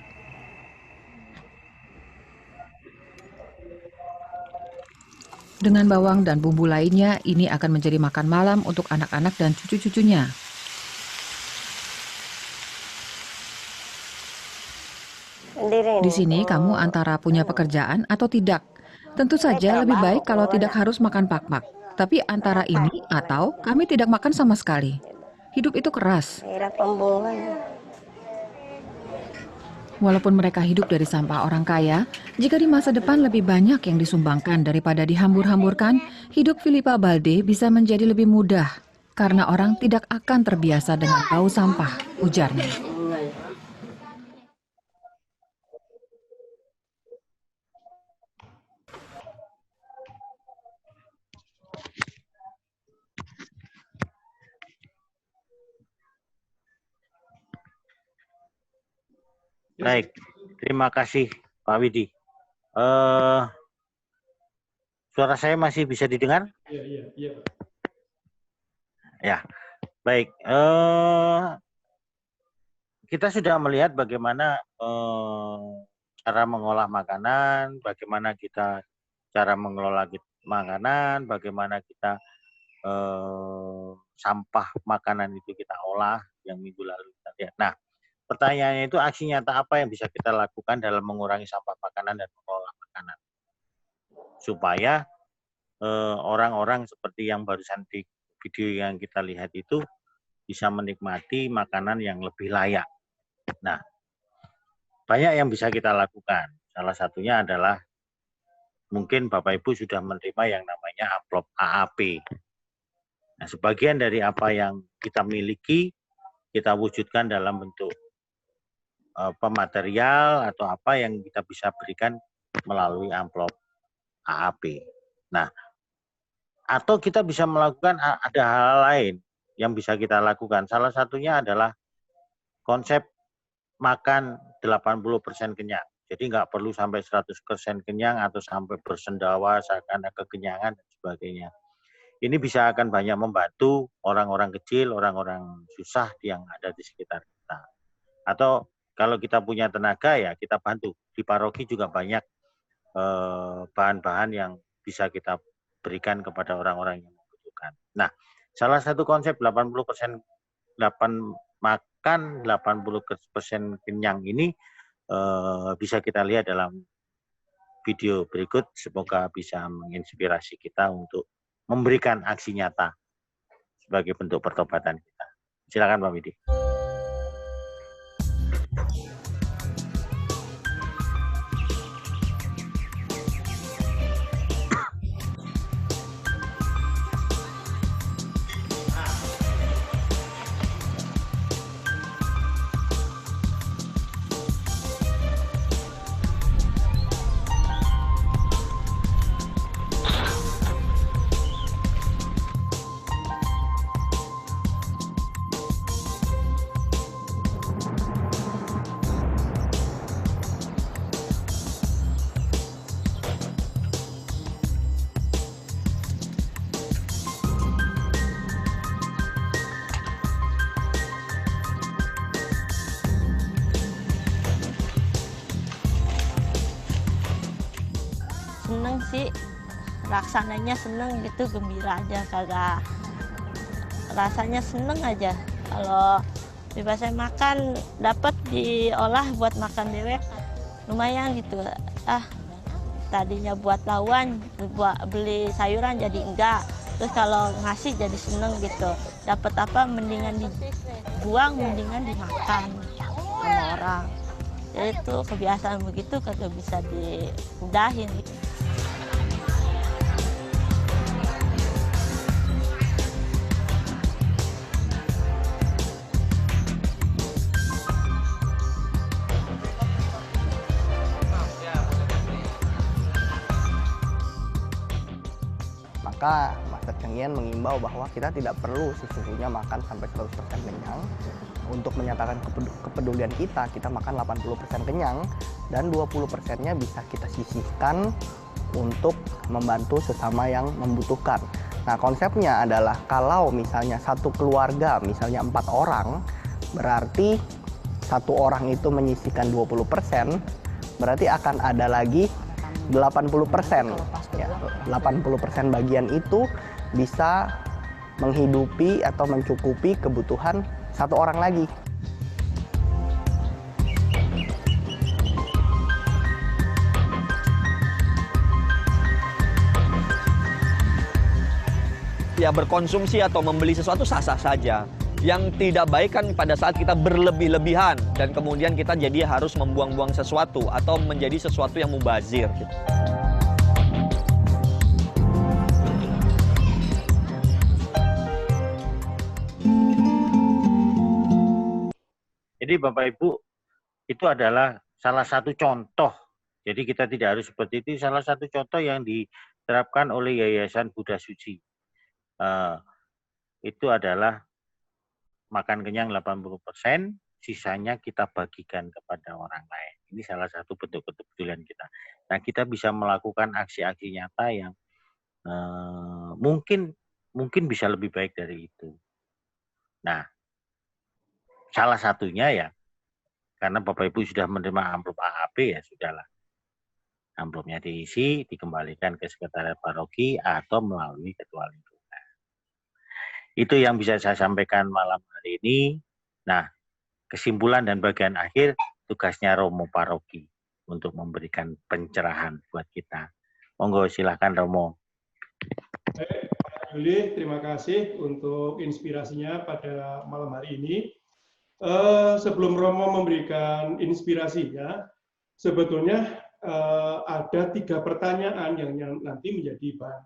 Dengan bawang dan bumbu lainnya, ini akan menjadi makan malam untuk anak-anak dan cucu-cucunya. Di sini kamu antara punya pekerjaan atau tidak. Tentu saja lebih baik kalau tidak harus makan pak-pak. Tapi antara ini atau kami tidak makan sama sekali. Hidup itu keras. Walaupun mereka hidup dari sampah orang kaya, jika di masa depan lebih banyak yang disumbangkan daripada dihambur-hamburkan, hidup Filipa Balde bisa menjadi lebih mudah. Karena orang tidak akan terbiasa dengan bau sampah, ujarnya. Baik, terima kasih Pak Widi. Suara saya masih bisa didengar? Iya. Ya, baik. Kita sudah melihat bagaimana cara mengolah makanan, bagaimana kita cara mengelola makanan, bagaimana kita sampah makanan itu kita olah yang minggu lalu kita lihat. Nah, pertanyaannya itu aksi nyata apa yang bisa kita lakukan dalam mengurangi sampah makanan dan mengelola makanan supaya orang-orang seperti yang barusan di video yang kita lihat itu bisa menikmati makanan yang lebih layak. Nah, banyak yang bisa kita lakukan. Salah satunya adalah mungkin Bapak Ibu sudah menerima yang namanya amplop AAP. Nah, sebagian dari apa yang kita miliki kita wujudkan dalam bentuk material atau apa yang kita bisa berikan melalui amplop AAP. Nah, atau kita bisa melakukan ada hal lain yang bisa kita lakukan. Salah satunya adalah konsep makan 80% kenyang. Jadi nggak perlu sampai 100% kenyang atau sampai bersendawa seakan kekenyangan dan sebagainya. Ini bisa akan banyak membantu orang-orang kecil, orang-orang susah yang ada di sekitar kita. Atau kalau kita punya tenaga ya kita bantu. Di paroki juga banyak bahan-bahan yang bisa kita berikan kepada orang-orang yang membutuhkan. Nah, salah satu konsep 80% makan 80% kenyang ini bisa kita lihat dalam video berikut. Semoga bisa menginspirasi kita untuk memberikan aksi nyata sebagai bentuk pertobatan kita. Silakan Pak Widi. Seneng sih, laksananya seneng gitu, gembira aja, kagak rasanya seneng aja. Kalau bebasnya makan dapat diolah buat makan dewek, lumayan gitu. Tadinya buat lawan, buat beli sayuran jadi enggak. Terus kalau ngasih jadi seneng gitu. Dapat apa mendingan dibuang, mendingan dimakan sama orang. Jadi itu kebiasaan begitu kagak bisa diudahin. Maka Master Cheng Yen mengimbau bahwa kita tidak perlu sesungguhnya makan sampai 100% kenyang. Untuk menyatakan kepedulian kita makan 80% kenyang dan 20%-nya bisa kita sisihkan untuk membantu sesama yang membutuhkan. Nah, konsepnya adalah kalau misalnya satu keluarga, misalnya 4 orang, berarti satu orang itu menyisihkan 20%, berarti akan ada lagi 80%. Ya, 80% bagian itu bisa menghidupi atau mencukupi kebutuhan satu orang lagi. Ya, berkonsumsi atau membeli sesuatu sah-sah saja. Yang tidak baik kan pada saat kita berlebih-lebihan dan kemudian kita jadi harus membuang-buang sesuatu atau menjadi sesuatu yang mubazir. Jadi Bapak Ibu, itu adalah salah satu contoh. Jadi kita tidak harus seperti itu. Salah satu contoh yang diterapkan oleh Yayasan Buddha Suci. Itu adalah makan kenyang 80%, sisanya kita bagikan kepada orang lain. Ini salah satu bentuk kepedulian kita. Nah, kita bisa melakukan aksi-aksi nyata yang mungkin bisa lebih baik dari itu. Nah, salah satunya ya, karena Bapak Ibu sudah menerima amplop AHP, ya sudahlah. Amplopnya diisi, dikembalikan ke sekretariat paroki atau melalui ketua lingkungan. Itu yang bisa saya sampaikan malam hari ini. Nah, kesimpulan dan bagian akhir, tugasnya Romo Paroki untuk memberikan pencerahan buat kita. Monggo silahkan Romo. Baik, Pak Yuli, terima kasih untuk inspirasinya pada malam hari ini. Sebelum Romo memberikan inspirasinya, sebetulnya ada 3 pertanyaan yang nanti menjadi bahan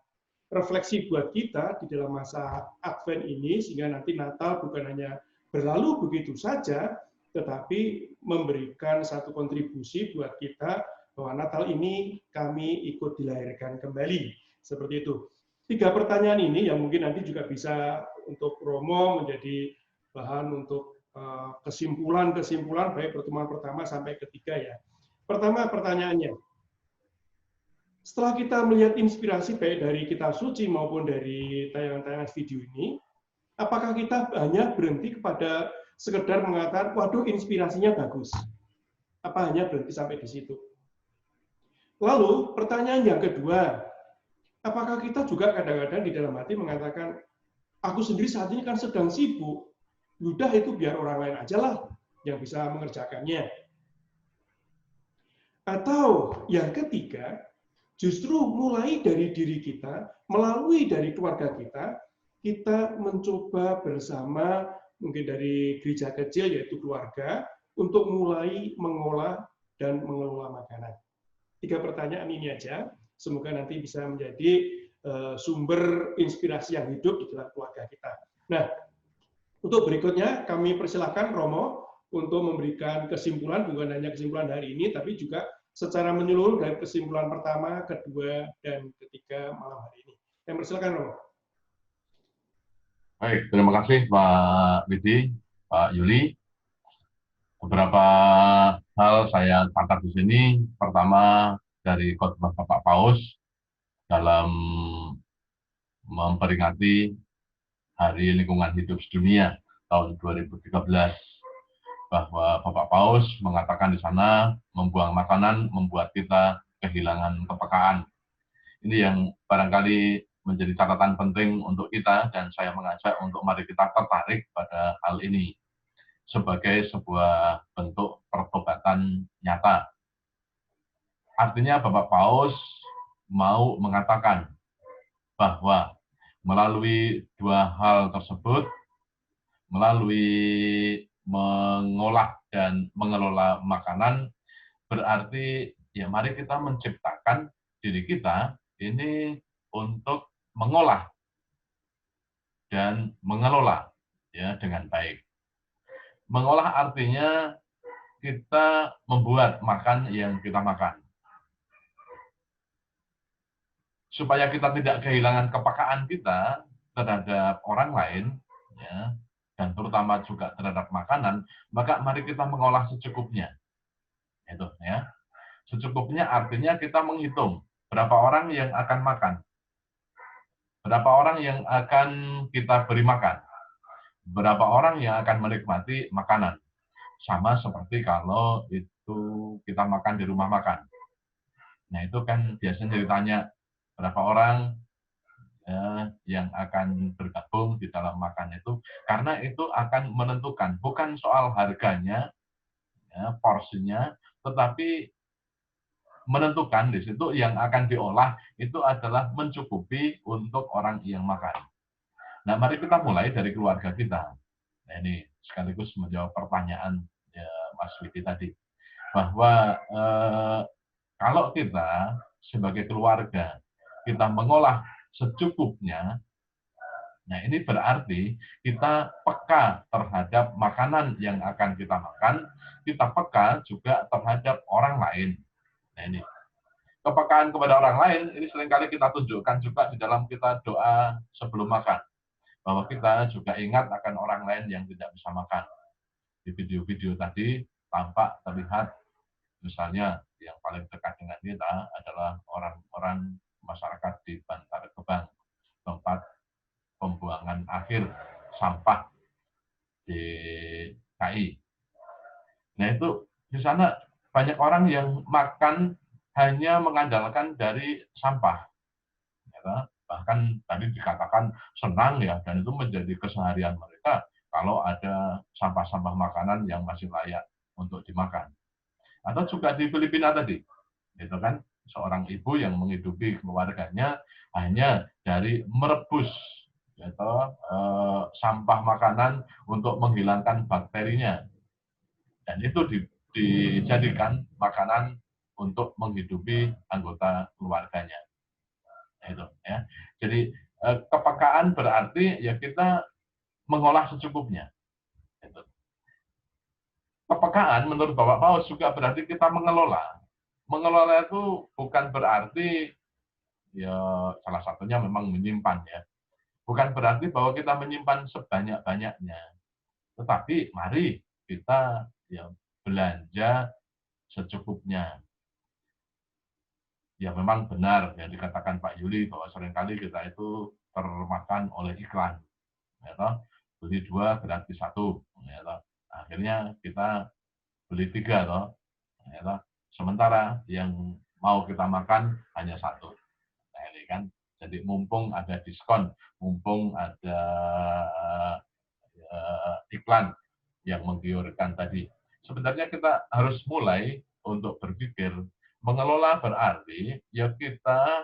refleksi buat kita di dalam masa Advent ini, sehingga nanti Natal bukan hanya berlalu begitu saja, tetapi memberikan satu kontribusi buat kita bahwa Natal ini kami ikut dilahirkan kembali. Seperti itu. 3 pertanyaan ini yang mungkin nanti juga bisa untuk Romo menjadi bahan untuk kesimpulan-kesimpulan baik pertemuan pertama sampai ketiga ya. Pertama pertanyaannya, setelah kita melihat inspirasi baik dari kitab suci maupun dari tayangan-tayangan video ini, apakah kita hanya berhenti kepada sekedar mengatakan, waduh inspirasinya bagus? Apa hanya berhenti sampai di situ? Lalu pertanyaan yang kedua, apakah kita juga kadang-kadang di dalam hati mengatakan, aku sendiri saat ini kan sedang sibuk, udah itu biar orang lain aja lah yang bisa mengerjakannya. Atau yang ketiga, justru mulai dari diri kita, melalui dari keluarga kita mencoba bersama, mungkin dari gereja kecil yaitu keluarga, untuk mulai mengolah dan mengelola makanan. 3 pertanyaan ini aja, semoga nanti bisa menjadi sumber inspirasi yang hidup di dalam keluarga kita. Nah, untuk berikutnya kami persilahkan Romo untuk memberikan kesimpulan, bukan hanya kesimpulan hari ini, tapi juga secara menyeluruh dari kesimpulan pertama, kedua, dan ketiga malam hari ini. Yang persilakan Romo. Baik, terima kasih Pak Widi, Pak Yuli. Beberapa hal saya catat di sini. Pertama, dari khotbah Bapak Paus dalam memperingati Hari Lingkungan Hidup Sedunia tahun 2013, bahwa Bapak Paus mengatakan di sana, membuang makanan membuat kita kehilangan kepekaan. Ini yang barangkali menjadi catatan penting untuk kita, dan saya mengajak untuk mari kita tertarik pada hal ini sebagai sebuah bentuk pertobatan nyata. Artinya Bapak Paus mau mengatakan bahwa melalui 2 hal tersebut, melalui mengolah dan mengelola makanan, berarti ya mari kita menciptakan diri kita ini untuk mengolah dan mengelola ya dengan baik. Mengolah artinya kita membuat makan yang kita makan. Supaya kita tidak kehilangan kepekaan kita terhadap orang lain, ya, dan terutama juga terhadap makanan, maka mari kita mengolah secukupnya. Itu ya. Secukupnya artinya kita menghitung berapa orang yang akan makan. Berapa orang yang akan kita beri makan. Berapa orang yang akan menikmati makanan. Sama seperti kalau itu kita makan di rumah makan. Nah, itu kan biasanya ditanya berapa orang ya, yang akan bergabung di dalam makan itu, karena itu akan menentukan bukan soal harganya, ya, porsinya, tetapi menentukan di situ yang akan diolah itu adalah mencukupi untuk orang yang makan. Nah, mari kita mulai dari keluarga kita. Nah, ini sekaligus menjawab pertanyaan ya, Mas Widi tadi, bahwa kalau kita sebagai keluarga kita mengolah secukupnya, nah ini berarti kita peka terhadap makanan yang akan kita makan, kita peka juga terhadap orang lain. Nah ini, kepekaan kepada orang lain, ini seringkali kita tunjukkan juga di dalam kita doa sebelum makan. Bahwa kita juga ingat akan orang lain yang tidak bisa makan. Di video-video tadi tampak terlihat, misalnya yang paling dekat dengan kita adalah orang-orang masyarakat di Bantar Gebang, tempat pembuangan akhir sampah di KI. Nah itu di sana banyak orang yang makan hanya mengandalkan dari sampah. Ya, bahkan tadi dikatakan senang ya, dan itu menjadi keseharian mereka kalau ada sampah-sampah makanan yang masih layak untuk dimakan. Atau juga di Filipina tadi, itu kan seorang ibu yang menghidupi keluarganya hanya dari merebus sampah makanan untuk menghilangkan bakterinya, dan itu dijadikan makanan untuk menghidupi anggota keluarganya. Itu ya. Jadi kepekaan berarti ya kita mengolah secukupnya. Itu. Kepekaan menurut Bapak Paus juga berarti kita mengelola. Mengelola itu bukan berarti ya salah satunya memang menyimpan ya. Bukan berarti bahwa kita menyimpan sebanyak-banyaknya. Tetapi mari kita ya belanja secukupnya. Ya memang benar yang dikatakan Pak Yuli bahwa seringkali kita itu termakan oleh iklan. Ya, beli 2 gratis 1. Ya, akhirnya kita beli 3 toh. Ya, sementara yang mau kita makan hanya 1. Nah, ini kan Jadi mumpung ada diskon, mumpung ada iklan yang menggiurkan tadi. Sebenarnya kita harus mulai untuk berpikir mengelola berarti ya kita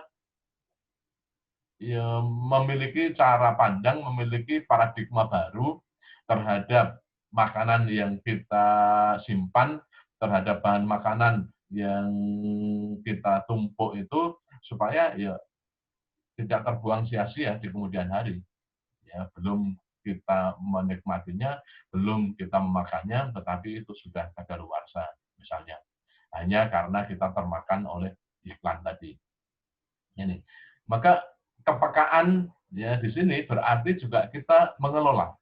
ya memiliki cara pandang, memiliki paradigma baru terhadap makanan yang kita simpan, terhadap bahan makanan yang kita tumpuk itu supaya ya tidak terbuang sia-sia di kemudian hari. Ya, belum kita menikmatinya, belum kita memakannya, tetapi itu sudah kadaluarsa misalnya. Hanya karena kita termakan oleh iklan tadi. Ini. Maka kepekaan ya di sini berarti juga kita mengelola.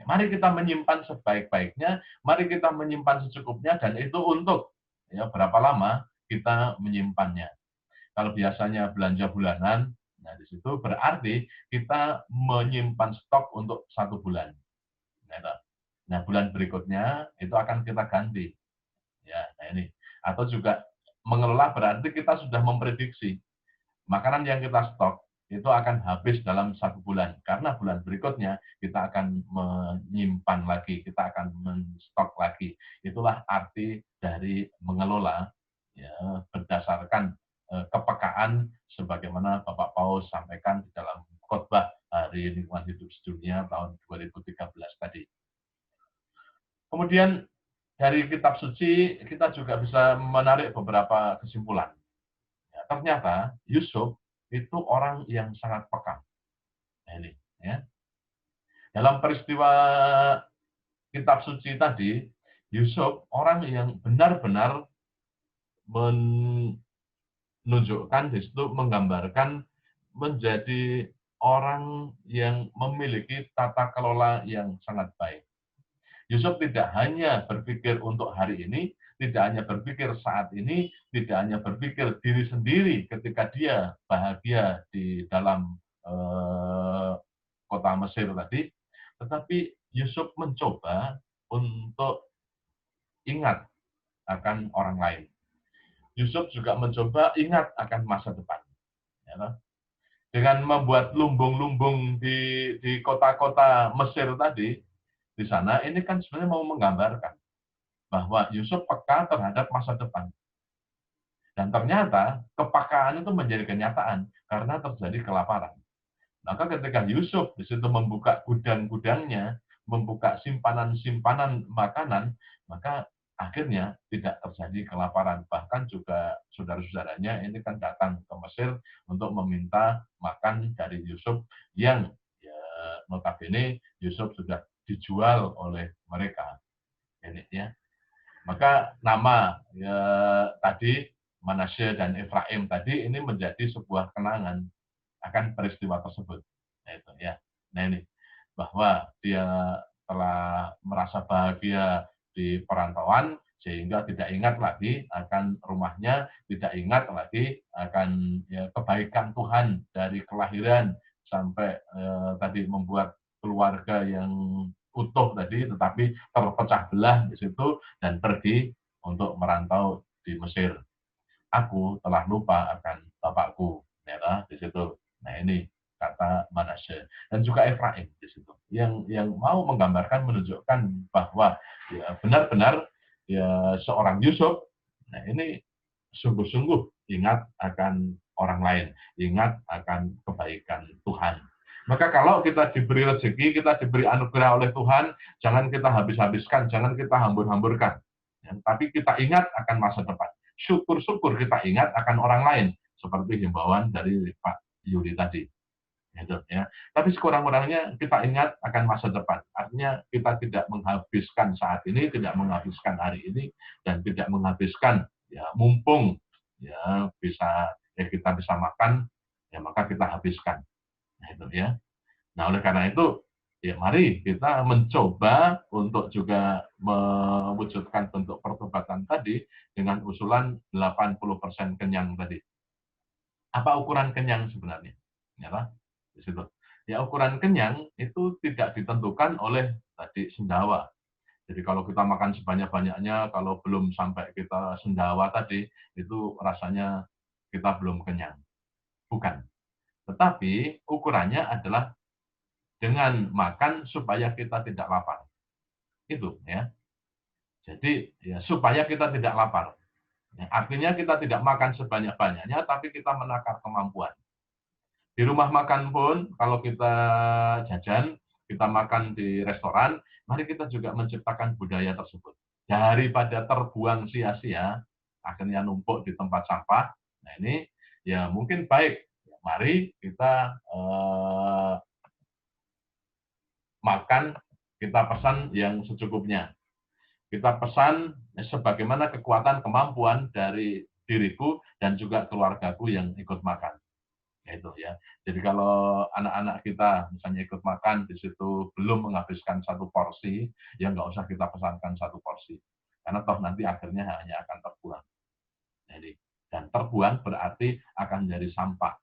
Mari kita menyimpan sebaik-baiknya, mari kita menyimpan secukupnya, dan itu untuk ya berapa lama kita menyimpannya. Kalau biasanya belanja bulanan, nah di situ berarti kita menyimpan stok untuk 1 bulan. Nah bulan berikutnya itu akan kita ganti. Ya, nah ini. Atau juga mengelola berarti kita sudah memprediksi makanan yang kita stok itu akan habis dalam 1 bulan. Karena bulan berikutnya kita akan menyimpan lagi, kita akan menstok lagi. Itulah arti dari mengelola ya, berdasarkan kepekaan sebagaimana Bapak Paus sampaikan di dalam khotbah Hari Lingkungan Hidup Sedunia tahun 2013 tadi. Kemudian dari kitab suci kita juga bisa menarik beberapa kesimpulan. Ya, ternyata Yusuf itu orang yang sangat peka. Nah, ini, ya. Dalam peristiwa kitab suci tadi, Yusuf orang yang benar-benar menunjukkan di situ, menggambarkan menjadi orang yang memiliki tata kelola yang sangat baik. Yusuf tidak hanya berpikir untuk hari ini, tidak hanya berpikir saat ini, tidak hanya berpikir diri sendiri ketika dia bahagia di dalam kota Mesir tadi, tetapi Yusuf mencoba untuk ingat akan orang lain. Yusuf juga mencoba ingat akan masa depan. Ya, dengan membuat lumbung-lumbung di kota-kota Mesir tadi, di sana ini kan sebenarnya mau menggambarkan bahwa Yusuf peka terhadap masa depan. Dan ternyata kepekaan itu menjadi kenyataan karena terjadi kelaparan. Maka ketika Yusuf di situ membuka gudang-gudangnya, membuka simpanan-simpanan makanan, maka akhirnya tidak terjadi kelaparan. Bahkan juga saudara-saudaranya ini kan datang ke Mesir untuk meminta makan dari Yusuf yang ya, notabene Yusuf sudah dijual oleh mereka. Ini ya. Maka nama ya, tadi Manasye dan Efraim tadi ini menjadi sebuah kenangan akan peristiwa tersebut. Nah, itu ya. Nah ini bahwa dia telah merasa bahagia di perantauan sehingga tidak ingat lagi akan rumahnya, tidak ingat lagi akan ya, kebaikan Tuhan dari kelahiran sampai tadi membuat keluarga yang utuh tadi, tetapi terpecah belah di situ dan pergi untuk merantau di Mesir. Aku telah lupa akan bapakku, ya, di situ. Nah ini kata Manasye dan juga Efraim di situ yang mau menggambarkan, menunjukkan bahwa ya, benar-benar ya seorang Yusuf, nah ini sungguh-sungguh ingat akan orang lain, ingat akan kebaikan Tuhan. Maka kalau kita diberi rezeki, kita diberi anugerah oleh Tuhan, jangan kita habis-habiskan, jangan kita hambur-hamburkan. Ya, tapi kita ingat akan masa depan. Syukur-syukur kita ingat akan orang lain, seperti himbauan dari Pak Yuli tadi. Gitu, ya. Tapi sekurang-kurangnya kita ingat akan masa depan. Artinya kita tidak menghabiskan saat ini, tidak menghabiskan hari ini, dan tidak menghabiskan ya mumpung ya bisa ya kita bisa makan, ya maka kita habiskan. Nah, itu ya. Nah, oleh karena itu ya mari kita mencoba untuk juga mewujudkan bentuk pertobatan tadi dengan usulan 80% kenyang tadi. Apa ukuran kenyang sebenarnya? Ya, di situ. Ya, ukuran kenyang itu tidak ditentukan oleh tadi sendawa. Jadi kalau kita makan sebanyak-banyaknya, kalau belum sampai kita sendawa tadi, itu rasanya kita belum kenyang. Bukan. Tetapi ukurannya adalah dengan makan supaya kita tidak lapar. Itu ya. Jadi ya supaya kita tidak lapar. Ya, artinya kita tidak makan sebanyak-banyaknya, tapi kita menakar kemampuan. Di rumah makan pun, kalau kita jajan, kita makan di restoran, mari kita juga menciptakan budaya tersebut. Daripada terbuang sia-sia, akhirnya numpuk di tempat sampah. Nah ini ya mungkin baik. Mari kita makan, kita pesan yang secukupnya. Kita pesan sebagaimana kekuatan kemampuan dari diriku dan juga keluargaku yang ikut makan. Itu ya. Jadi kalau anak-anak kita misalnya ikut makan di situ belum menghabiskan satu porsi, ya nggak usah kita pesankan satu porsi. Karena toh nanti akhirnya hanya akan terbuang. Jadi, dan terbuang berarti akan menjadi sampah.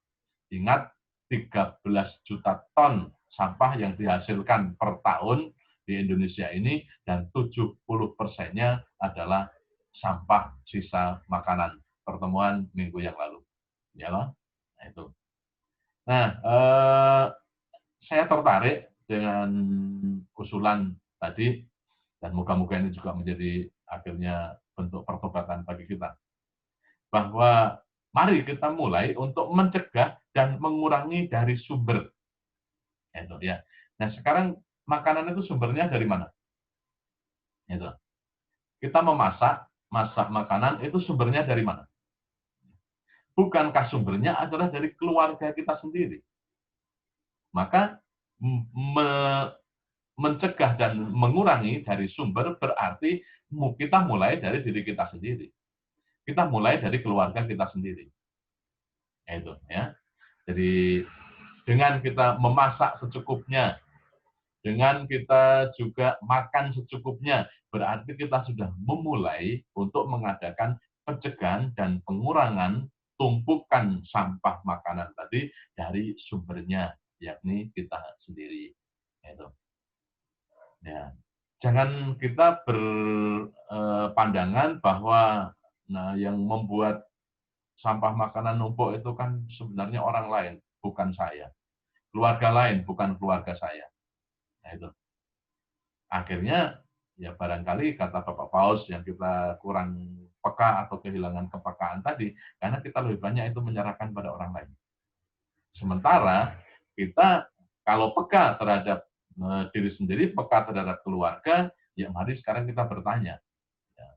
Ingat, 13 juta ton sampah yang dihasilkan per tahun di Indonesia ini, dan 70%-nya adalah sampah sisa makanan. Pertemuan minggu yang lalu. Ya loh? Nah, itu. Nah, saya tertarik dengan usulan tadi, dan moga-moga ini juga menjadi akhirnya bentuk pertobatan bagi kita. Bahwa mari kita mulai untuk mencegah dan mengurangi dari sumber. Itu ya. Nah, sekarang makanan itu sumbernya dari mana? Itu. Kita masak makanan itu sumbernya dari mana? Bukankah sumbernya adalah dari keluarga kita sendiri? Maka mencegah dan mengurangi dari sumber berarti kita mulai dari diri kita sendiri. Kita mulai dari keluarga kita sendiri. Itu ya. Jadi dengan kita memasak secukupnya, dengan kita juga makan secukupnya, berarti kita sudah memulai untuk mengadakan pencegahan dan pengurangan tumpukan sampah makanan tadi dari sumbernya, yakni kita sendiri. Itu. Ya. Jangan kita berpandangan bahwa yang membuat sampah makanan numpuk itu kan sebenarnya orang lain, bukan saya. Keluarga lain, bukan keluarga saya. Nah itu. Akhirnya, ya barangkali kata Bapak Paus yang kita kurang peka atau kehilangan kepekaan tadi, karena kita lebih banyak itu menyerahkan pada orang lain. Sementara kita kalau peka terhadap diri sendiri, peka terhadap keluarga, ya mari sekarang kita bertanya. Ya,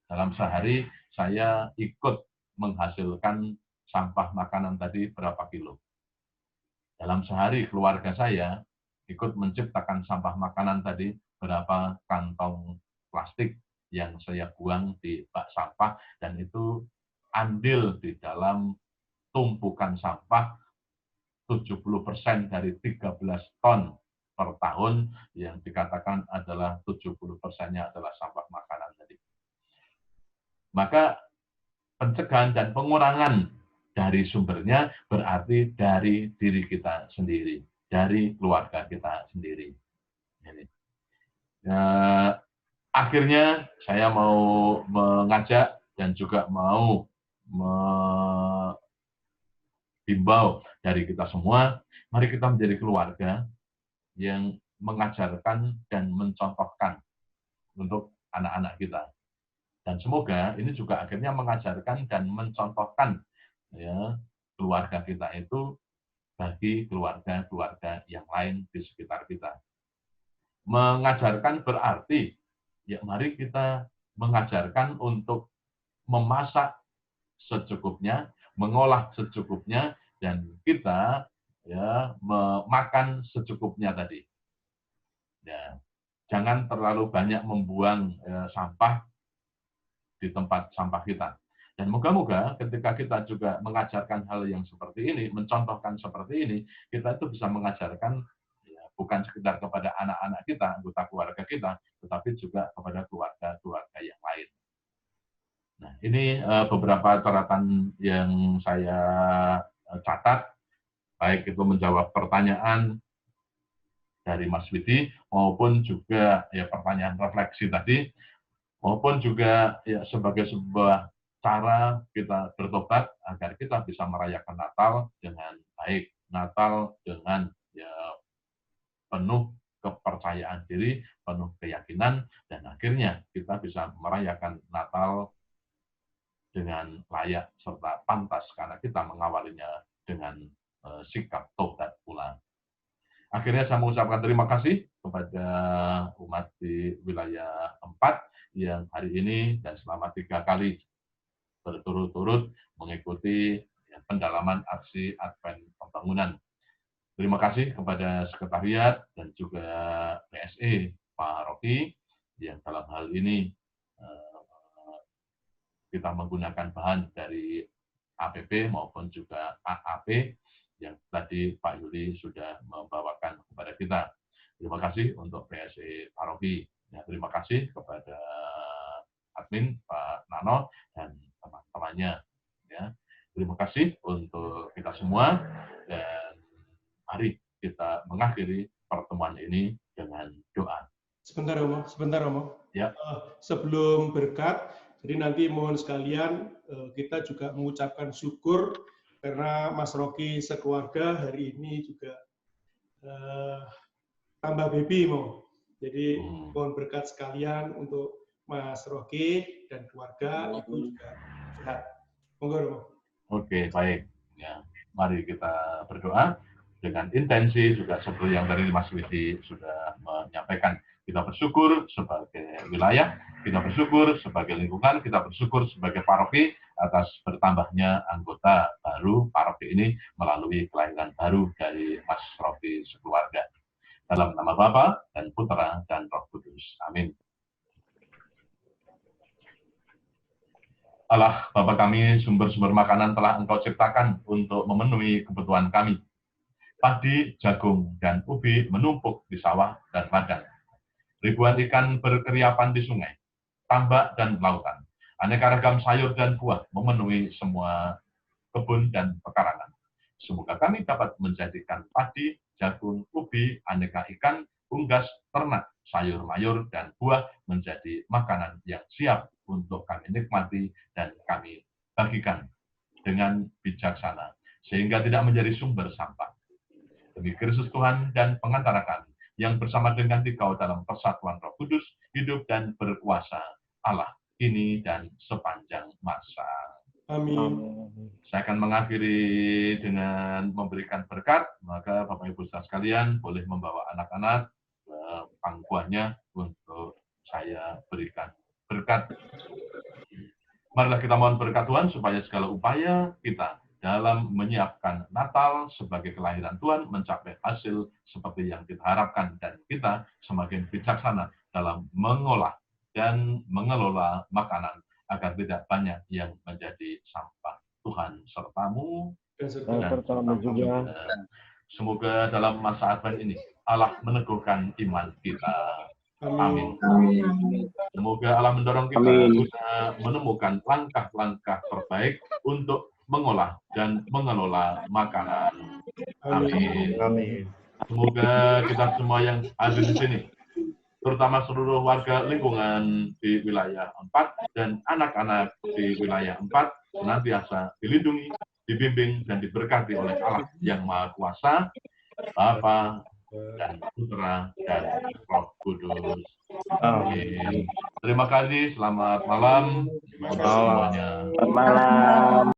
dalam sehari saya ikut menghasilkan sampah makanan tadi berapa kilo. Dalam sehari keluarga saya ikut menciptakan sampah makanan tadi berapa kantong plastik yang saya buang di bak sampah, dan itu andil di dalam tumpukan sampah 70% dari 13 ton per tahun yang dikatakan adalah 70%-nya adalah sampah makanan tadi. Maka pencegahan dan pengurangan dari sumbernya berarti dari diri kita sendiri, dari keluarga kita sendiri. Jadi, akhirnya saya mau mengajak dan juga mau menghimbau dari kita semua, mari kita menjadi keluarga yang mengajarkan dan mencontohkan untuk anak-anak kita. Dan semoga ini juga akhirnya mengajarkan dan mencontohkan ya, keluarga kita itu bagi keluarga-keluarga yang lain di sekitar kita. Mengajarkan berarti, ya mari kita mengajarkan untuk memasak secukupnya, mengolah secukupnya, dan kita ya memakan secukupnya tadi. Ya, jangan terlalu banyak membuang sampah di tempat sampah kita. Dan moga-moga ketika kita juga mengajarkan hal yang seperti ini, mencontohkan seperti ini, kita itu bisa mengajarkan ya, bukan sekedar kepada anak-anak kita, anggota keluarga kita, tetapi juga kepada keluarga-keluarga yang lain. Nah, ini beberapa catatan yang saya catat, baik itu menjawab pertanyaan dari Mas Widi, maupun juga ya pertanyaan refleksi tadi, maupun juga ya sebagai sebuah cara kita bertobat agar kita bisa merayakan Natal dengan baik, Natal dengan ya penuh kepercayaan diri, penuh keyakinan, dan akhirnya kita bisa merayakan Natal dengan layak serta pantas karena kita mengawalinya dengan sikap taubat pula. Akhirnya saya mengucapkan terima kasih kepada umat di wilayah 4 yang hari ini dan selama 3 kali berturut-turut mengikuti pendalaman aksi Advent Pembangunan. Terima kasih kepada Sekretariat dan juga PSE Pak Rocky yang dalam hal ini kita menggunakan bahan dari APP maupun juga AAP yang tadi Pak Yuli sudah membawakan kepada kita. Terima kasih untuk PSE Pak Rocky. Ya, terima kasih kepada admin Pak Nano dan teman-temannya. Ya, terima kasih untuk kita semua dan mari kita mengakhiri pertemuan ini dengan doa. Sebentar, Romo. Ya. Sebelum berkat, jadi nanti mohon sekalian kita juga mengucapkan syukur karena Mas Rocky sekeluarga hari ini juga tambah baby, Mo. Jadi mohon berkat sekalian untuk Mas Rocky dan keluarga itu juga sehat. Monggo, Romo. Oke, baik. Ya, mari kita berdoa dengan intensi juga seperti yang tadi Mas Widi sudah menyampaikan. Kita bersyukur sebagai wilayah, kita bersyukur sebagai lingkungan, kita bersyukur sebagai paroki atas bertambahnya anggota baru paroki ini melalui kelahiran baru dari Mas Rocky sekeluarga. Dalam nama Bapa dan Putra dan Roh Kudus. Amin. Allah, Bapa kami, sumber-sumber makanan telah Engkau ciptakan untuk memenuhi kebutuhan kami. Padi, jagung, dan ubi menumpuk di sawah dan ladang. Ribuan ikan berkeriapan di sungai, tambak, dan lautan. Aneka ragam sayur dan buah memenuhi semua kebun dan pekarangan. Semoga kami dapat menjadikan padi, jagung, ubi, aneka ikan, unggas, ternak, sayur mayur, dan buah menjadi makanan yang siap untuk kami nikmati dan kami bagikan dengan bijaksana, sehingga tidak menjadi sumber sampah. Demi Kristus Tuhan dan pengantara kami, yang bersama dengan Dikau dalam persatuan Roh Kudus, hidup dan berkuasa Allah, kini dan sepanjang masa. Amin. Saya akan mengakhiri dengan memberikan berkat, maka Bapak Ibu saudara sekalian boleh membawa anak-anak ke pangkuannya untuk saya berikan berkat. Marilah kita mohon berkat Tuhan supaya segala upaya kita dalam menyiapkan Natal sebagai kelahiran Tuhan mencapai hasil seperti yang kita harapkan dan kita semakin bijaksana dalam mengolah dan mengelola makanan agar tidak banyak yang menjadi sampah. Tuhan sertamu dan sertamu juga. Semoga dalam masa Advent ini Allah meneguhkan iman kita. Amin. Semoga Allah mendorong kita bisa menemukan langkah-langkah terbaik untuk mengolah dan mengelola makanan. Amin. Amin. Semoga kita semua yang ada di sini, terutama seluruh warga lingkungan di wilayah 4 dan anak-anak di wilayah 4, senantiasa dilindungi, dibimbing, dan diberkati oleh Allah yang Maha Kuasa, Bapa dan Putra dan Roh Kudus. Amin. Terima kasih. Selamat malam. Semuanya. Selamat malam.